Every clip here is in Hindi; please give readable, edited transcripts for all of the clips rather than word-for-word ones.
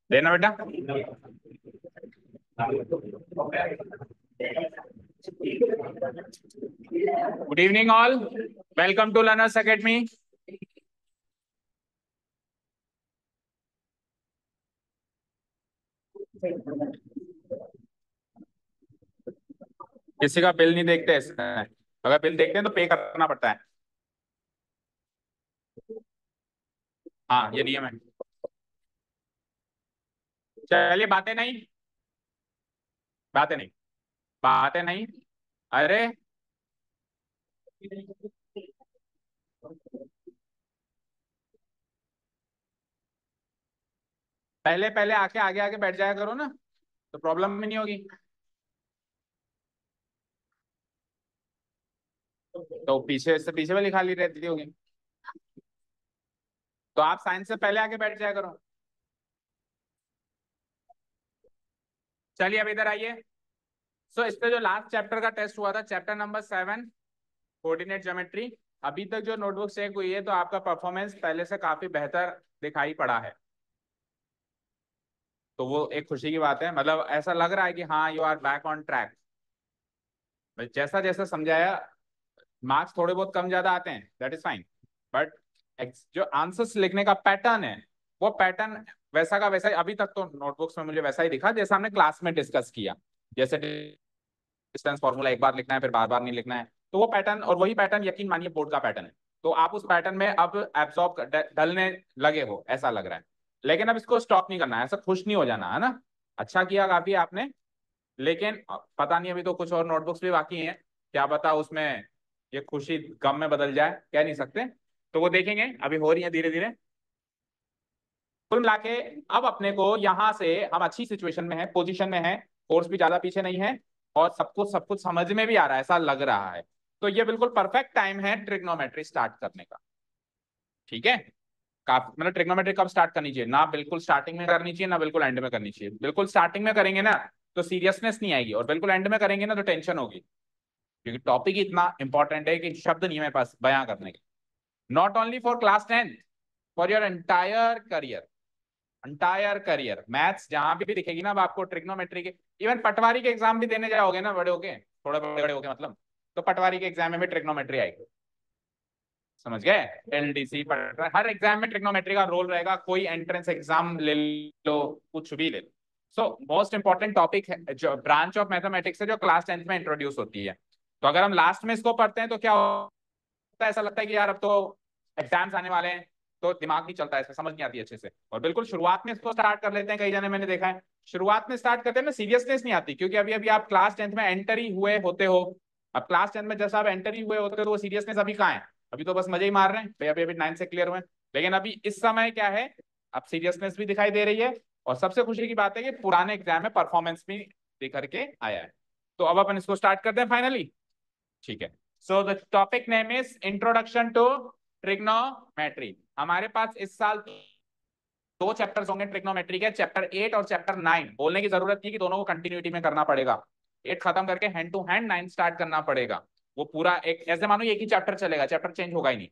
देना बेटा। Good evening all, welcome to learners academy. किसी का बिल नहीं देखते इसमें, अगर बिल देखते हैं तो पे करना पड़ता है। हाँ ये नियम है। चलिए, बातें नहीं, बातें नहीं, बातें नहीं। अरे पहले पहले आके आगे आगे बैठ जाया करो ना, तो प्रॉब्लम भी नहीं होगी। तो पीछे से पीछे वाली खाली रहती होगी, तो आप साइंस से पहले आके बैठ जाया करो। चलिए अब इधर आइए। सो इस पे जो लास्ट चैप्टर का टेस्ट हुआ था, चैप्टर नंबर 7, कोऑर्डिनेट ज्योमेट्री, अभी तक जो नोटबुक चेक हुई है तो आपका परफॉर्मेंस पहले से काफी बेहतर दिखाई पड़ा है। तो वो एक खुशी की बात है, मतलब ऐसा लग रहा है कि हाँ you are back on track. जैसा जैसा समझाया, मार्क्स थोड़े बहुत कम ज्यादा आते हैं, दैट इज फाइन, बट जो आंसर्स लिखने का पैटर्न है, वो पैटर्न वैसा का वैसा ही अभी तक तो नोटबुक्स में मुझे वैसा ही दिखा जैसा हमने क्लास में डिस्कस किया। जैसे डिस्टेंस फॉर्मूला एक बार लिखना है, फिर बार बार नहीं लिखना है, तो वो पैटर्न और वही पैटर्न यकीन मानिए बोर्ड का पैटर्न है। तो आप उस पैटर्न में अब एब्सॉर्ब ढलने लगे हो ऐसा लग रहा है। लेकिन अब इसको स्टॉप नहीं करना है, ऐसा खुश नहीं हो जाना है ना। अच्छा किया काफी आपने, लेकिन पता नहीं अभी तो कुछ और नोटबुक्स भी बाकी हैं, क्या पता उसमें ये खुशी गम में बदल जाए, कह नहीं सकते। तो वो देखेंगे, अभी हो रही है धीरे धीरे। कुल मिला के अब अपने को यहाँ से हम अच्छी सिचुएशन में है, पोजीशन में है, कोर्स भी ज्यादा पीछे नहीं है, और सब कुछ समझ में भी आ रहा है, ऐसा लग रहा है। तो ये बिल्कुल परफेक्ट टाइम है ट्रिग्नोमेट्री स्टार्ट करने का। ठीक है, काफी मतलब ट्रिग्नोमेट्री कब स्टार्ट करनी चाहिए ना, बिल्कुल स्टार्टिंग में करनी चाहिए ना बिल्कुल एंड में करनी चाहिए। बिल्कुल स्टार्टिंग में करेंगे ना तो सीरियसनेस नहीं आएगी, और बिल्कुल एंड में करेंगे ना तो टेंशन होगी, क्योंकि टॉपिक ही इतना इंपॉर्टेंट है कि शब्द नहीं है मेरे पास बयां करने के। Not only for class 10, for your entire career. Entire career maths जहां भी दिखेगी ना, अब आपको ट्रिग्नोमेट्री के, इवन पटवारी के एग्जाम भी देने जाओगे ना बड़े होके, थोड़े बड़े बड़े होके मतलब, तो पटवारी के एग्जाम में भी ट्रिग्नोमेट्री आएगी। समझ गए? एलडीसी पटवारी, हर एग्जाम में ट्रिग्नोमेट्री का रोल रहेगा। कोई एंट्रेंस एग्जाम ले लो, कुछ भी ले लो। सो मोस्ट इंपॉर्टेंट टॉपिक है, जो ब्रांच ऑफ मैथमेटिक्स है जो क्लास 10 में इंट्रोड्यूस होती है। तो अगर हम लास्ट में इसको पढ़ते हैं तो क्या होता है, ऐसा लगता है कि यार अब तो एग्जाम्स आने वाले हैं, तो दिमाग नहीं चलता है, इसमें समझ नहीं आती अच्छे से। और बिल्कुल शुरुआत में इसको स्टार्ट कर लेते हैं, कई जने मैंने देखा है शुरुआत में स्टार्ट करते हैं ना, सीरियसनेस नहीं आती, क्योंकि अभी अभी आप क्लास 10 में एंटर ही हुए होते हो। अब क्लास 10 में जैसा आप एंटर ही हुए होते हो तो वो सीरियसनेस अभी कहाँ है, अभी तो बस मजे ही मार रहे हैं भाई, अभी अभी 9 से क्लियर हुए। लेकिन अभी इस समय क्या है, अब सीरियसनेस भी दिखाई दे रही है, और सबसे खुशी की बात है कि पुराने एग्जाम में परफॉर्मेंस भी दिखा के आया है। तो अब अपन इसको स्टार्ट करते हैं फाइनली। ठीक है, so the topic name is introduction to trigonometry. हमारे पास इस साल दो चैप्टर्स होंगे ट्रिग्नोमेट्री के, चैप्टर 8 और चैप्टर 9। बोलने की जरूरत नहीं कि दोनों को कंटिन्यूटी में करना पड़ेगा, 8 खत्म करके हैंड टू हैंड 9 स्टार्ट करना पड़ेगा। वो पूरा एक ऐसे मानो एक ही चैप्टर चलेगा, चैप्टर चेंज होगा ही नहीं।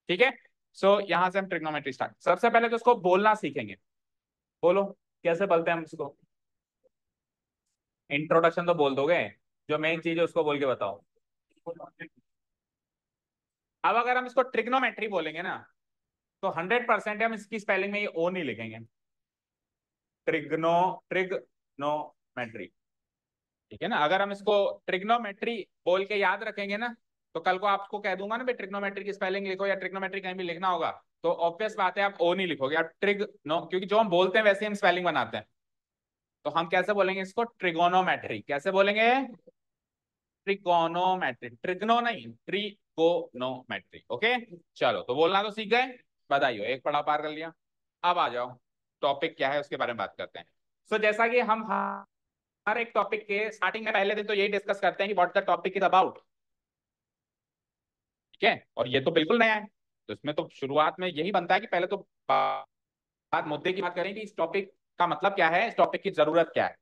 ठीक है, सो यहां से हम ट्रिग्नोमेट्री स्टार्ट, सबसे पहले तो उसको बोलना सीखेंगे। बोलो, कैसे बोलते हैं हम उसको? इंट्रोडक्शन तो बोल दोगे, जो मेन चीज है उसको बोल के बताओ। अब अगर हम इसको ट्रिग्नोमेट्री बोलेंगे ना, तो 100% हम इसकी स्पेलिंग में ये ओ नहीं लिखेंगे, ट्रिग्नो ट्रिग्नोमेट्री। ठीक है ना, अगर हम इसको ट्रिग्नोमेट्री बोल के याद रखेंगे ना, तो कल को आपको कह दूंगा ना भाई ट्रिग्नोमेट्री की स्पेलिंग लिखो, या ट्रिग्नोमेट्री कहीं भी लिखना होगा, तो ऑब्वियस बात है आप ओ नहीं लिखोगे, आप ट्रिग्नो, क्योंकि जो हम बोलते हैं वैसे हम स्पेलिंग बनाते हैं। तो हम कैसे बोलेंगे इसको? ट्रिगोनोमेट्री। कैसे बोलेंगे? ट्रिगोनोमेट्री, ट्रिग्नो नहीं, ट्रिगोनोमेट्री। ओके, चलो तो बोलना तो सीख गए, बधाई, एक पढ़ा पार कर लिया। अब आ जाओ, टॉपिक क्या है उसके बारे में बात करते हैं। सो जैसा कि हम हर एक टॉपिक के स्टार्टिंग में पहले दिन तो यही डिस्कस करते हैं कि what the topic is about. ठीक है, और ये तो बिल्कुल नया है, तो इसमें तो शुरुआत में यही बनता है कि पहले तो बात मुद्दे की बात करें कि इस टॉपिक का मतलब क्या है, इस टॉपिक की जरूरत क्या है।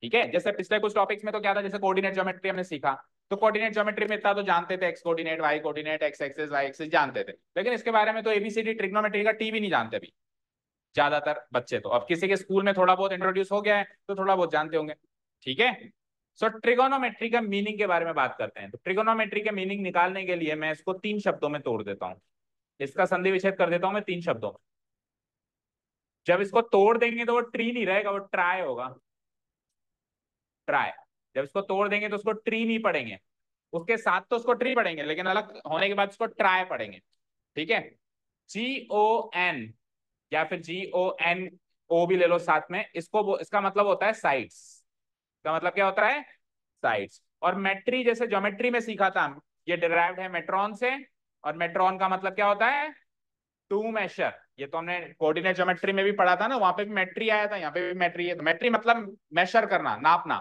ठीक है, जैसे पिछले कुछ टॉपिक्स में तो क्या था, जैसे कोऑर्डिनेट ज्योमेट्री हमने सीखा, तो कोऑर्डिनेट ज्योमेट्री में इतना तो जानते थे, x coordinate, y coordinate, x axis, y axis जानते थे, लेकिन इसके बारे में तो एबीसीडी ट्रिग्नोमेट्री का टी भी नहीं जानते अभी ज्यादातर बच्चे। तो अब किसी के स्कूल में थोड़ा बहुत इंट्रोड्यूस हो गया है तो थोड़ा बहुत जानते होंगे। ठीक है, सो ट्रिगोनोमेट्री का मीनिंग के बारे में बात करते हैं। तो ट्रिगोनोमेट्री के मीनिंग निकालने के लिए मैं इसको 3 शब्दों में तोड़ देता हूं, इसका संधि विच्छेद कर देता हूं मैं 3 शब्दों में। जब इसको तोड़ देंगे तो वो ट्री नहीं रहेगा, वो ट्राई होगा, ट्राई। जब इसको तोड़ देंगे तो उसको ट्री नहीं पढ़ेंगे, उसके साथ तो उसको ट्री पढ़ेंगे, लेकिन अलग होने के बाद उसको ट्राई पढ़ेंगे। ठीक है, GON या फिर GONO भी ले लो साथ में, इसको इसका मतलब होता है साइड्स। इसका मतलब क्या होता है, साइड्स। और मेट्री जैसे ज्योमेट्री में सीखा था, ये डिराइव्ड है मेट्रॉन से, और मेट्रॉन का मतलब क्या होता है, टू मेशर। ये तो हमने कोऑर्डिनेट ज्योमेट्री में भी पढ़ा था ना, वहां पे भी मेट्री आया था, यहाँ पे भी मेट्री है। तो मेट्री मतलब मेशर करना, नापना,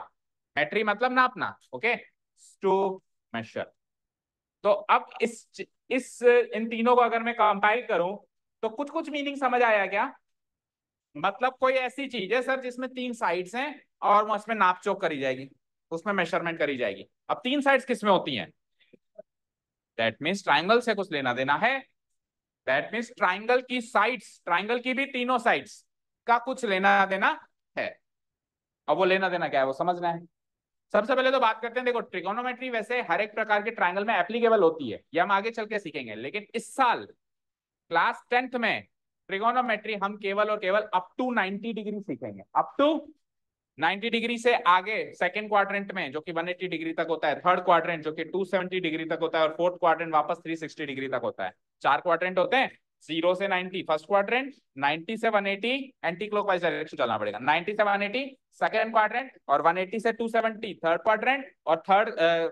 मेट्री मतलब नापना। Okay, to measure. तो अब इस इन तीनों को अगर मैं कंपाइल करूं तो कुछ कुछ मीनिंग समझ आया क्या। मतलब कोई ऐसी चीज है सर जिसमें 3 साइड्स हैं और उसमें नापचोक करी जाएगी, उसमें मेजरमेंट करी जाएगी। अब 3 साइड्स किसमें होती हैं, दैट मीन्स ट्राइंगल से कुछ लेना देना है। दैट मीन्स ट्राइंगल की साइड्स, ट्राइंगल की भी तीनों साइड्स का कुछ लेना देना है। अब वो लेना देना क्या है वो समझना है। सबसे पहले तो बात करते हैं, देखो ट्रिगोनोमेट्री वैसे हर एक प्रकार के ट्राइंगल में एप्लीकेबल होती है, ये हम आगे चल के सीखेंगे, लेकिन इस साल क्लास 10th में ट्रिगोनोमेट्री हम केवल और केवल अप टू 90 डिग्री सीखेंगे। अप टू 90 डिग्री से आगे सेकंड क्वाड्रेंट में जो कि 180 डिग्री तक होता है, थर्ड क्वाड्रेंट जो कि 270 डिग्री तक होता है, और फोर्थ क्वाड्रेंट वापस 360 डिग्री तक होता है। 4 क्वाड्रेंट होते हैं, 0 से 90 फर्स्ट क्वाड्रेंट, 90 से 180 एंटी क्लॉकवाइज डायरेक्शन चलना पड़ेगा, 90 से 180 सेकंड क्वाड्रेंट, और 180 से 270 थर्ड क्वाड्रेंट, और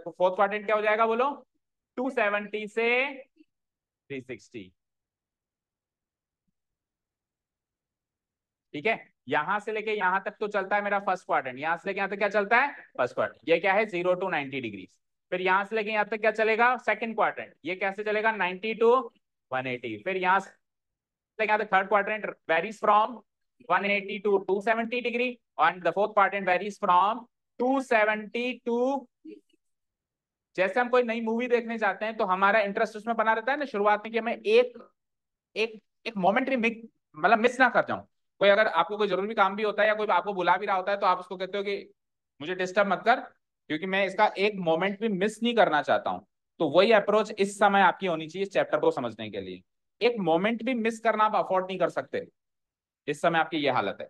फोर्थ क्वाड्रेंट क्या हो जाएगा बोलो, 270 से 360। ठीक है, यहां से लेके यहां तक तो चलता है मेरा फर्स्ट क्वाड्रेंट, यहां से लेके यहां तक क्या चलता है, फर्स्ट क्वाड्रेंट। ये क्या है, 0 to 90 डिग्री। फिर यहां से लेके यहां तक क्या चलेगा, सेकंड क्वाड्रेंट, ये कैसे चलेगा, 90 to 180। फिर यहां से लेके यहां तक third quadrant varies from 180 to 270 degree, and the fourth quadrant varies from 270 to, जैसे हम कोई नई मूवी देखने जाते हैं तो हमारा इंटरेस्ट उसमें बना रहता है ना शुरुआत में, कि हमें एक एक एक मोमेंट्री मतलब मिस ना कर जाऊं। कोई अगर आपको कोई जरूरी काम भी होता है या कोई आपको बुला भी रहा होता है तो आप उसको कहते हो कि मुझे डिस्टर्ब मत कर, क्योंकि मैं इसका एक मोमेंट भी मिस नहीं करना चाहता हूं। तो वही अप्रोच इस समय आपकी होनी चाहिए इस चैप्टर को समझने के लिए। एक मोमेंट भी मिस करना आप अफोर्ड नहीं कर सकते, इस समय आपकी ये हालत है।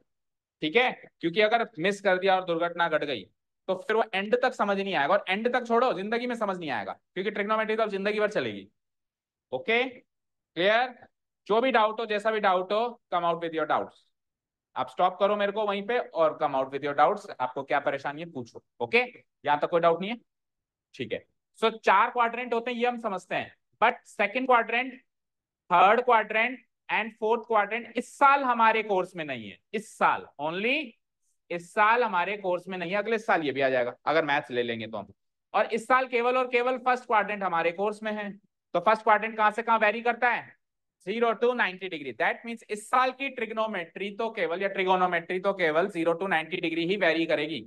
ठीक है, क्योंकि अगर मिस कर दिया और दुर्घटना घट गई तो फिर वो एंड तक समझ नहीं आएगा, और एंड तक छोड़ो जिंदगी में समझ नहीं आएगा, क्योंकि ट्रिग्नोमेट्री तो अब जिंदगी भर चलेगी। Okay, clear. जो भी डाउट हो, जैसा भी डाउट हो, come out with your doubts. आप स्टॉप करो मेरे को वहीं पे और come out with your doubts, आपको क्या परेशानी है पूछो। ओके, यहां तक कोई डाउट नहीं है, ठीक है। सो 4 क्वाड्रेंट होते हैं ये हम समझते हैं, but second quadrant, third quadrant and fourth quadrant इस साल हमारे कोर्स में नहीं है। इस साल ओनली, इस साल हमारे कोर्स में नहीं है, अगले साल ये भी आ जाएगा अगर मैथ्स ले लेंगे तो हम। और इस साल केवल और केवल फर्स्ट क्वाड्रेंट हमारे कोर्स में है। तो फर्स्ट क्वाड्रेंट कहां से कहां वेरी करता है, 0 to 90 डिग्री। दैट मीन्स इस साल की ट्रिग्नोमेट्री तो केवल, या ट्रिगोनोमेट्री तो केवल 0 to 90 डिग्री ही वेरी करेगी।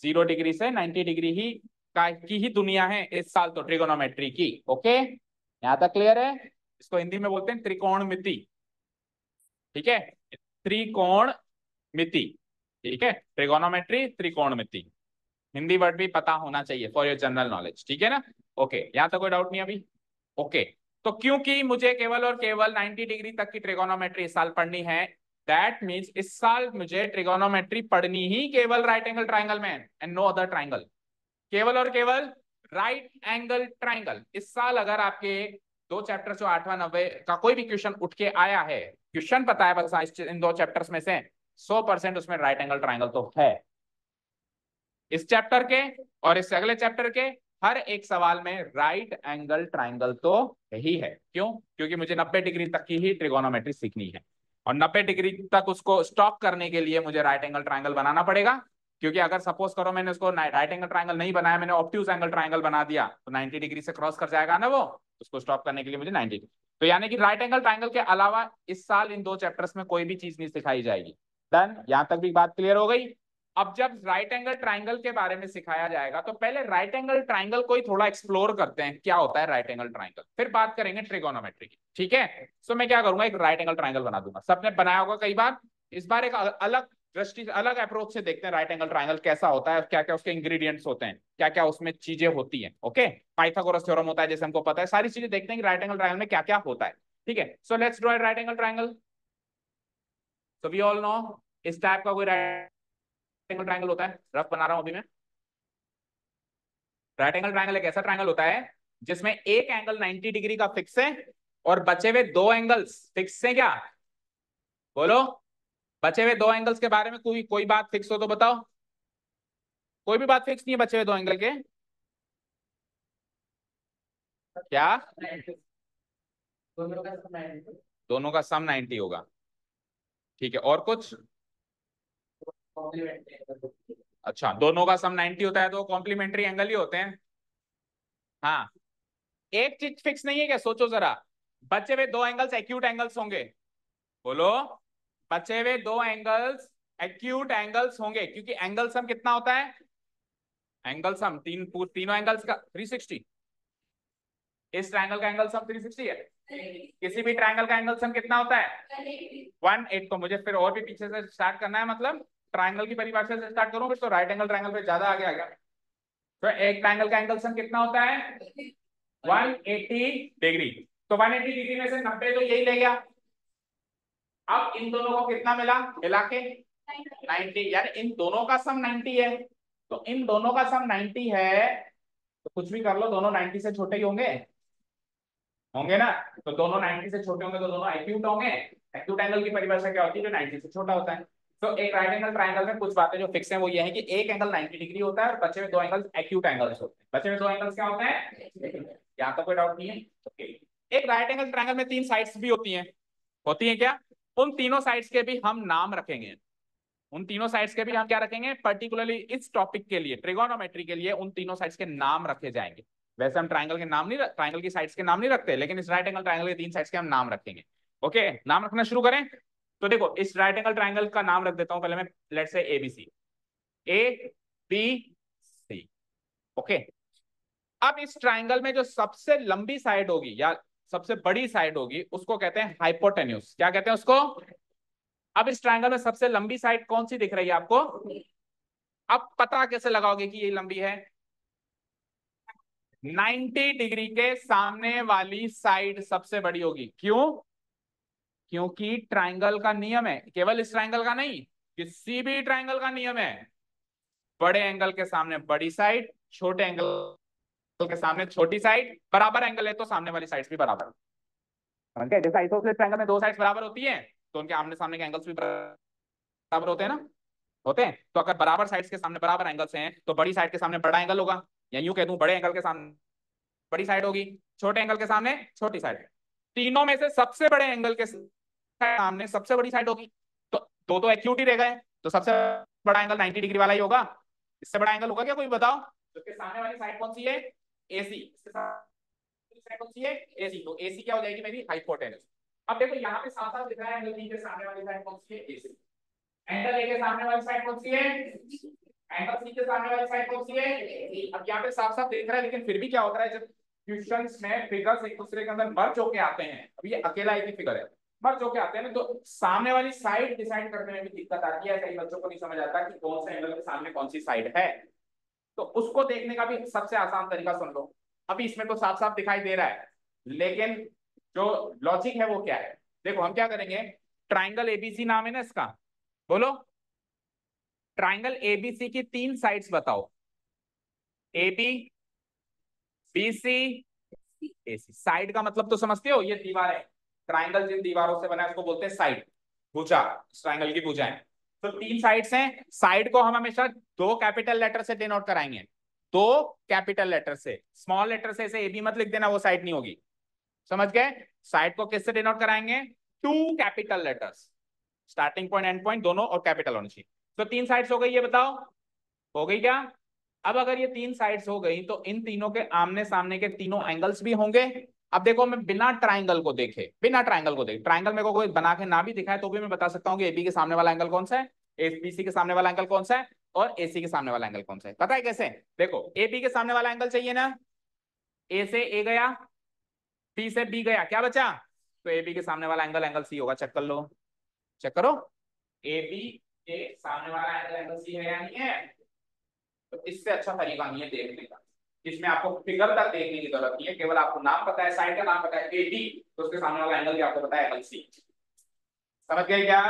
0 डिग्री से 90 डिग्री ही की ही दुनिया है इस साल तो ट्रिगोनोमेट्री की। ओके, यहां तक क्लियर है। इसको हिंदी में बोलते हैं त्रिकोणमिति। ठीक है, त्रिकोणमिति। ठीक है, ट्रिगोनोमेट्री त्रिकोणमिति, हिंदी वर्ड भी पता होना चाहिए फॉर योर जनरल नॉलेज। ठीक है ना, ओके, यहां तक कोई डाउट नहीं अभी। ओके, तो क्योंकि मुझे केवल और केवल 90 डिग्री तक की ट्रिगोनोमेट्री इस साल पढ़नी है, दैट मीन्स इस साल मुझे ट्रिगोनोमेट्री पढ़नी ही केवल राइट एंगल ट्राइंगल में एंड नो अदर ट्राइंगल। केवल और केवल राइट एंगल ट्राइंगल। इस साल अगर आपके 2 चैप्टर जो 8वां 9वें का कोई भी क्वेश्चन उठ के आया है, क्वेश्चन पता है बस इन 2 चैप्टर्स में से, 100% उसमें राइट एंगल ट्राइंगल तो है। इस चैप्टर के और इस अगले चैप्टर के हर एक सवाल में राइट एंगल ट्राइंगल तो ही है। क्यों, क्योंकि मुझे 90 डिग्री तक की ही ट्रिगोनोमेट्री सीखनी है, और 90 डिग्री तक उसको स्टॉप करने के लिए मुझे राइट एंगल ट्राइंगल बनाना पड़ेगा। क्योंकि अगर सपोज करो मैंने उसको राइट एंगल ट्राइंगल नहीं बनाया, मैंने ऑब्ट्यूज एंगल ट्राइंगल बना दिया, तो 90 डिग्री से क्रॉस कर जाएगा ना वो, उसको स्टॉप करने के लिए मुझे 90 डिग्री। तो यानी कि राइट एंगल ट्राइंगल के अलावा इस साल इन 2 चैप्टर्स में कोई भी चीज नहीं सिखाई जाएगी। डन, यहां तक भी बात क्लियर हो गई। अब जब राइट एंगल ट्राइंगल के बारे में सिखाया जाएगा तो पहले राइट एंगल ट्राइंगल को ही थोड़ा एक्सप्लोर करते हैं, क्या होता है राइट एंगल ट्राइंगल, फिर बात करेंगे ट्रिगोनोमेट्री की। ठीक है, सो मैं क्या करूंगा, एक राइट एंगल ट्राइंगल बना दूंगा, सबने बनाया होगा कई बार। इस बार एक अलग दृष्टि, अलग अप्रोच से देखते हैं राइट एंगल ट्राइंगल कैसा होता है, क्या क्या उसके इंग्रेडिएंट्स होते हैं, क्या क्या उसमें चीजें होती हैं। ओके, पाइथागोरस थ्योरम होता है जैसे हमको पता है, सारी चीजें देखते हैं कि राइट एंगल ट्राइंगल में क्या क्या होता है। ठीक है, so let's draw right angle triangle. So we all know इस टाइप का कोई राइट एंगल ट्राइंगल होता है, रफ बना रहा हूं अभी मैं। राइट एंगल ट्राइंगल एक ऐसा ट्राइंगल होता है जिसमें एक एंगल 90 डिग्री का फिक्स है और बचे हुए 2 एंगल्स फिक्स है। क्या बोलो, बचे हुए 2 एंगल्स के बारे में कोई कोई बात फिक्स हो तो बताओ। कोई भी बात फिक्स नहीं है बचे हुए 2 एंगल के? क्या? दोनों का सम 90 होगा। ठीक है, और कुछ? अच्छा, दोनों का सम 90 होता है तो कॉम्प्लीमेंट्री एंगल ही होते हैं। हाँ, एक चीज फिक्स नहीं है क्या, सोचो जरा। बचे हुए 2 एंगल्स एक्यूट एंगल्स होंगे। बोलो, बचे हुए 2 एंगल्स एक्यूट एंगल्स होंगे, क्योंकि एंगल सम कितना होता है? एंगल सम तीनों एंगल्स का 360। इस ट्रायंगल का एंगल सम 360 है। किसी भी ट्रायंगल का एंगल सम कितना होता है? 180। तो मुझे फिर और भी पीछे से स्टार्ट करना है, मतलब ट्रायंगल की परिभाषा से स्टार्ट करूं फिर तो राइट एंगल ट्रायंगल पे ज्यादा आगे आ गया। तो एक ट्रायंगल का एंगल सम कितना होता है? 180 डिग्री। तो 180 डिग्री में से 90 तो यही ले गया। अब इन दोनों को कितना मिला मिला के? 90, यानी इन दोनों का सम 90 है। तो इन दोनों का सम 90 है, तो कुछ भी कर लो, दोनों 90 से छोटे ही होंगे, होंगे ना? तो दोनों 90 से छोटे होंगे तो दोनों एक्यूट होंगे। एक्यूट एंगल की परिभाषा क्या होती है? जो 90 से छोटा होता है। तो एक राइट एंगल ट्रायंगल में कुछ बातें जो फिक्स हैं वो ये है कि एक एंगल 90 डिग्री होता है और बचे हुए 2 एंगल्स एक्यूट एंगल्स होते हैं। बचे हुए 2 एंगल्स क्या होते हैं? यहाँ तो कोई डाउट नहीं है। ओके, एक राइट एंगल ट्रायंगल में 3 साइड्स भी होती हैं क्या? उन तीनों साइड्स के भी हम नाम रखेंगे। उन तीनों साइड्स के भी हम क्या रखेंगे? पर्टिकुलरली इस टॉपिक के लिए, ट्रिगोनोमेट्री के लिए, उन तीनों साइड्स के नाम रखे जाएंगे। वैसे हम ट्राइंगल के नाम नहीं, ट्राइंगल की साइड्स के नाम नहीं रखते, लेकिन इस राइट एंगल ट्राइंगल के 3 साइड्स के हम नाम रखेंगे। ओके, नाम रखना शुरू करें। तो देखो, इस राइट एंगल ट्राइंगल का नाम रख देता हूं पहले मैं, let's say ABC, A B C. Okay, अब इस ट्राइंगल में जो सबसे लंबी साइड होगी या सबसे बड़ी साइड होगी उसको कहते हैं हाइपोटेन्यूज। क्या कहते हैं उसको? अब इस ट्राइंगल में सबसे लंबी साइड कौन सी दिख रही है आपको? अब पता कैसे लगाओगे कि ये लंबी है? 90 डिग्री के सामने वाली साइड सबसे बड़ी होगी। क्यों? क्योंकि ट्राइंगल का नियम है, केवल इस ट्राइंगल का नहीं, किसी भी ट्राइंगल का नियम है, बड़े एंगल के सामने बड़ी साइड, छोटे एंगल के सामने छोटी साइड, बराबर एंगल है तो सामने वाली साइड्स भी बराबर। समझ गए? जैसे आइसोसेलेस ट्रायंगल में 2 साइड्स बराबर होती हैं तो उनके आमने सामने के एंगल्स भी बराबर होते हैं ना, होते हैं। तो अगर बराबर साइड्स के सामने बराबर एंगल्स हैं तो बड़ी साइड के सामने बड़ा एंगल होगा, या यूं कह दूं बड़े एंगल के सामने बड़ी साइड होगी, छोटे एंगल के सामने छोटी साइड। तीनों में से सबसे बड़े एंगल के सामने सबसे बड़ी साइड होगी। तो दो तो एक्यूट ही रह गए, तो सबसे बड़ा एंगल 90 डिग्री वाला ही होगा। इससे बड़ा एंगल होगा क्या, कोई बताओ? तो इसके सामने वाली साइड कौन सी है? एसी। इसके साइड कौन सी है? एसी। तो एसी क्या हो जाएगी मेरी? हाइपोटेन्यूज। अब देखो यहाँ पे साफ साफ दिख रहा है एंगल बी के सामने वाली साइड कौन सी है? एसी। एंगल ए के सामने वाली साइड कौन सी है? एंगल सी के सामने वाली साइड कौन सी है? अब यहाँ पे साफ साफ दिख रहा है, लेकिन फिर भी क्या होता है जब क्वेश्चंस में फिगर्स एक दूसरे के अंदर मर्ज होके आते हैं, अब ये अकेला एक ही फिगर है, मर्ज होके आते हैं तो सामने वाली साइड डिसाइड करने में भी दिक्कत आती है। कई बच्चों को नहीं समझ आता कि कौन से एंगल के सामने कौन सी साइड है। तो उसको देखने का भी सबसे आसान तरीका सुन लो। अभी इसमें तो साफ साफ दिखाई दे रहा है, लेकिन जो लॉजिक है वो क्या है? देखो हम क्या करेंगे, ट्राइंगल एबीसी नाम है ना इसका, बोलो ट्राइंगल एबीसी की 3 साइड्स बताओ। A B, B C, A C. Side का मतलब तो समझते हो, ये दीवार है, ट्राइंगल जिन दीवारों से बना है उसको बोलते हैं साइड, भुजा, ट्राइंगल की भुजा है। तो 3 साइड्स हैं, साइड को हम हमेशा 2 कैपिटल लेटर से डिनोट कराएंगे, 2 कैपिटल लेटर से। स्मॉल लेटर से ऐसे ए बी मत लिख देना, वो साइड नहीं होगी। समझ गए? साइड को किससे डिनोट कराएंगे? 2 capital letters, starting point and point दोनों और कैपिटल होनी चाहिए। तो 3 साइड्स हो गई, ये बताओ हो गई क्या? अब अगर ये 3 साइड्स हो गई तो इन तीनों के आमने सामने के तीनों एंगल्स भी होंगे। अब देखो मैं बिना ट्राइंगल को देखे, ट्राइंगल मेरे को कोई बना के ना भी दिखाए तो भी मैं बता सकता हूँ कि एबी के सामने वाला एंगल कौन सा है, एबीसी के सामने वाला एंगल कौन सा है, और एसी के सामने वाला एंगल कौन सा है। पता है कैसे? देखो एबी के सामने वाला एंगल चाहिए ना, ए से ए गया, बी से बी गया, क्या बचा? तो ए बी के सामने वाला एंगल एंगल सी होगा। चेक कर लो, चेक करो, ए बी के सामने वाला एंगल एंगल सी है या नहीं है? तो इससे अच्छा तरीका नहीं है देखने का, इसमें आपको फिगर तक देखने की जरूरत नहीं है, केवल आपको नाम पता है, साइड का नाम पता है ए बी, तो उसके सामने वाला एंगल भी आपको पता है एंगल सी। समझ गए क्या?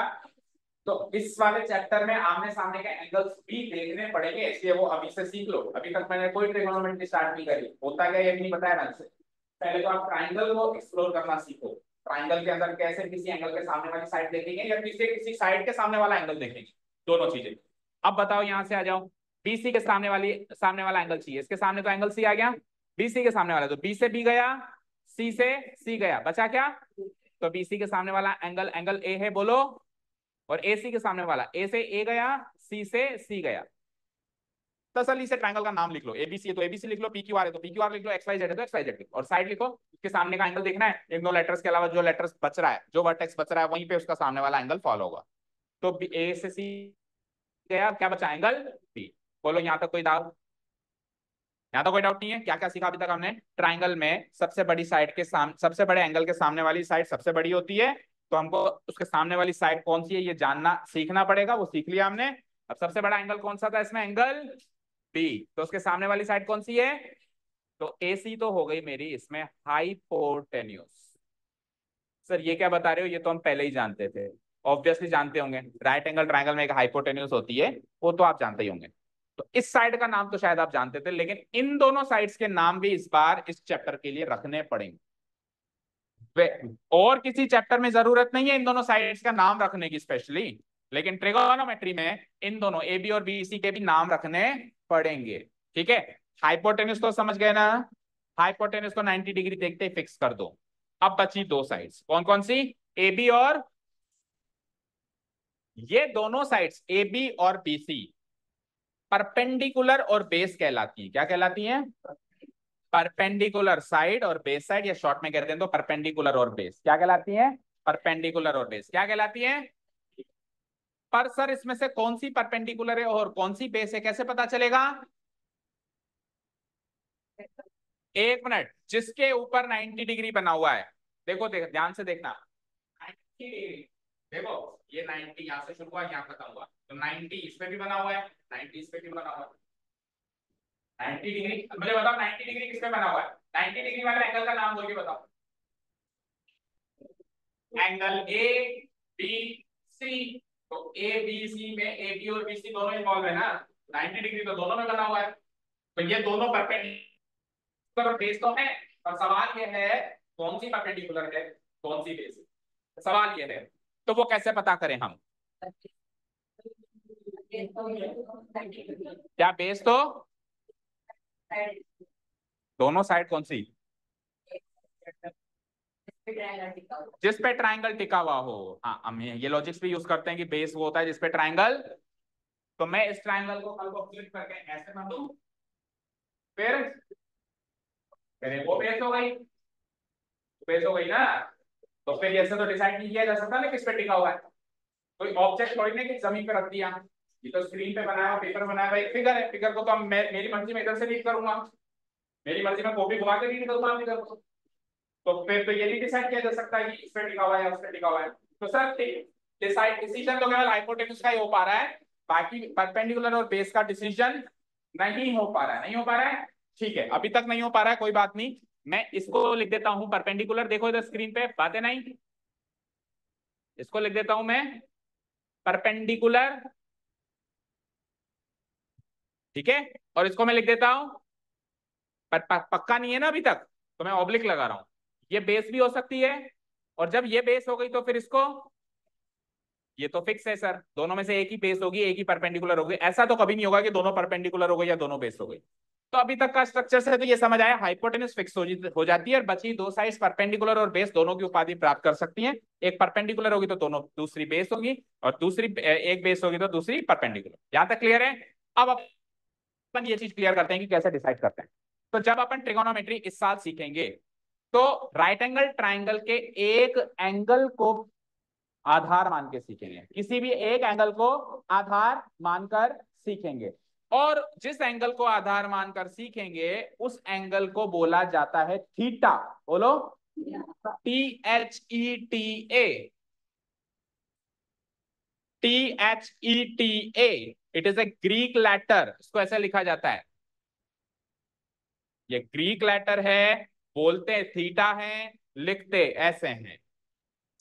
तो इस वाले चैप्टर में आमने सामने के एंगल्स भी देखने पड़ेंगे, इसलिए वो अभी से सीख लो। अभी तक मैंने कोई ट्रिग्नोमेट्री स्टार्ट नहीं करी, होता क्या ये भी नहीं बताया ढंग से। पहले तो आप ट्राइंगल को एक्सप्लोर करना सीखो, ट्राइंगल के अंदर कैसे किसी एंगल के सामने वाली साइड देखेंगे या किसी साइड के सामने वाला एंगल देखेंगे, दोनों चीजें। अब बताओ, यहां से आ जाओ, बीसी के सामने वाला एंगल चाहिए, इसके सामने तो एंगल सी आ गया, बीसी के सामने वाला, तो बी से बी गया, सी से सी गया, बचा क्या? तो बीसी के सामने वाला एंगल एंगल ए है, बोलो, और ए सी के सामने वाला ए से ए गया, सी से सी गया। तसल्ली से ट्रायंगल का नाम लिख लो, एबीसी है तो एबीसी लिख लो, पी क्यू आर है तो पी क्यू आर लिख लो, एक्स वाई जेड है तो एक्स वाई जेड लिख लो, और साइड लिखो, इसके सामने का एंगल देखना है, इन दो लेटर्स के अलावा जो लेटर्स बच रहा है, जो वर्टेक्स बच रहा है वहीं पे उसका सामने वाला एंगल फॉलो होगा। तो ए से सी गया, क्या बचा? Angle B. बोलो यहाँ तक कोई डाउट? यहाँ तो कोई डाउट नहीं है? क्या क्या सीखा अभी तक हमने? ट्राइंगल में सबसे बड़ी साइड के सामने, सबसे बड़े एंगल के सामने वाली साइड सबसे बड़ी होती है, तो हमको उसके सामने वाली साइड कौन सी है ये जानना सीखना पड़ेगा, वो सीख लिया हमने। अब सबसे बड़ा एंगल कौन सा था इसमें? एंगल बी, तो उसके सामने वाली साइड कौन सी है? तो ए सी तो हो गई मेरी इसमें हाइपोटेन्यूस। सर ये क्या बता रहे हो? ये तो हम पहले ही जानते थे, ऑब्वियसली जानते होंगे, राइट एंगल ट्राइंगल में एक हाइपोटेन्यूस होती है, वो तो आप जानते ही होंगे। तो इस साइड का नाम तो शायद आप जानते थे, लेकिन इन दोनों साइड्स के नाम भी इस बार इस चैप्टर के लिए रखने पड़ेंगे। और किसी चैप्टर में जरूरत नहीं है इन दोनों साइड्स का नाम रखने की स्पेशली, लेकिन ट्रिगोनोमेट्री में इन दोनों ए बी और बी सी के भी नाम रखने पड़ेंगे। ठीक है, हाइपोटेन्यूस तो समझ गए ना? हाइपोटेन्यूस को 90 डिग्री देखते ही फिक्स कर दो। अब बची दो साइड्स, कौन कौन सी? ए बी और, ये दोनों साइड्स ए बी और बी सी परपेंडिकुलर और बेस कहलाती है। क्या कहलाती है? परपेंडिकुलर साइड और बेस साइड, या शॉर्ट में कहते हैं तो परपेंडिकुलर और बेस। क्या कहलाती है? परपेंडिकुलर और बेस। क्या कहलाती है? पर सर इसमें से कौन सी परपेंडिकुलर है और कौन सी बेस है, कैसे पता चलेगा? एक मिनट, जिसके ऊपर 90 डिग्री बना हुआ है, देखो देख ध्यान से देखना, 90 डिग्री, देखो ये 90 यहां से शुरू हुआ यहां खत्म हुआ, तो 90 इस पे भी बना हुआ है, 90 इस पे भी बना हुआ है। 90 डिग्री, मुझे बताओ 90 डिग्री किस पे बना हुआ है? 90 डिग्री वाले एंगल का नाम बोल के बताओ। एंगल ए बी सी, तो ए बी सी में ए बी और बी सी दोनों इन्वॉल्व है ना, 90 डिग्री तो दोनों में बना हुआ है, तो ये दोनों परपेंडिकुलर बेस तो है, और सवाल ये है कौन सी परपेंडिकुलर है कौन सी बेस है, सवाल ये है। तो वो कैसे पता करें हम? क्या बेस तो दोनों साइड कौन सी? जिस पे ट्राइंगल टिका हुआ हो। हाँ, हम ये लॉजिक्स भी यूज करते हैं कि बेस वो होता है जिस पे ट्राइंगल, तो मैं इस ट्राइंगल को कल को फ्लिप करके ऐसे बना दूं, फिर वो बेस हो गई, बेस हो गई ना, तो फिर ऐसे तो डिसाइड नहीं किया जा सकता ना किस पे टिका हुआ है, कोई ऑब्जेक्ट थोड़ी ना कि जमीन पे रख दिया, ये तो स्क्रीन पे बनाया हुआ, पेपर बनाया हुआ एक फिगर है, फिगर को तो हम मेरी मर्जी में इधर से रीड करूंगा, मेरी मर्जी में कॉपी घुमा के रीड करूंगा फिगर को, तो फिर तो ये नहीं डिसाइड किया जा सकता कि इस पे टिका हुआ है या उस पे टिका हुआ है। तो सर डिसीजन तो केवल हाइपोटेन्यूज का ही हो पा रहा है, बाकी परपेंडिकुलर और बेस का डिसीजन नहीं हो पा रहा है, नहीं हो पा रहा है। ठीक है, अभी तक नहीं हो पा रहा है, कोई बात नहीं, मैं इसको लिख देता हूं परपेंडिकुलर, देखो इधर स्क्रीन पे, बातें नहीं, इसको लिख देता हूं मैं परपेंडिकुलर, ठीक है, और इसको मैं लिख देता हूं पक्का नहीं है ना अभी तक, तो मैं ऑब्लिक लगा रहा हूं, ये बेस भी हो सकती है, और जब ये बेस हो गई तो फिर इसको, ये तो फिक्स है सर, दोनों में से एक ही बेस होगी एक ही परपेंडिकुलर होगी, ऐसा तो कभी नहीं होगा कि दोनों परपेंडिकुलर हो गई या दोनों बेस हो गई। तो अभी तक का स्ट्रक्चर से तो ये समझ आया, हाइपोटेन्यूज फिक्स हो जाती है, और बची दो साइड्स परपेंडिकुलर और बेस दोनों की उपाधि प्राप्त कर सकती हैं, एक परपेंडिकुलर होगी तो दोनों दूसरी बेस होगी, और दूसरी एक बेस होगी तो दूसरी परपेंडिकुलर। यहां तक क्लियर है? अब अपन ये चीज क्लियर करते हैं कि कैसे डिसाइड करते हैं। तो जब अपन ट्रिगोनोमेट्री इस साल सीखेंगे, तो राइट एंगल ट्राइंगल के एक एंगल को आधार मान के सीखेंगे, किसी भी एक एंगल को आधार मानकर सीखेंगे, और जिस एंगल को आधार मानकर सीखेंगे उस एंगल को बोला जाता है थीटा। बोलो, THETA, THETA। It is a Greek letter, इसको ऐसे लिखा जाता है, ये ग्रीक लेटर है, बोलते थीटा है, लिखते ऐसे हैं।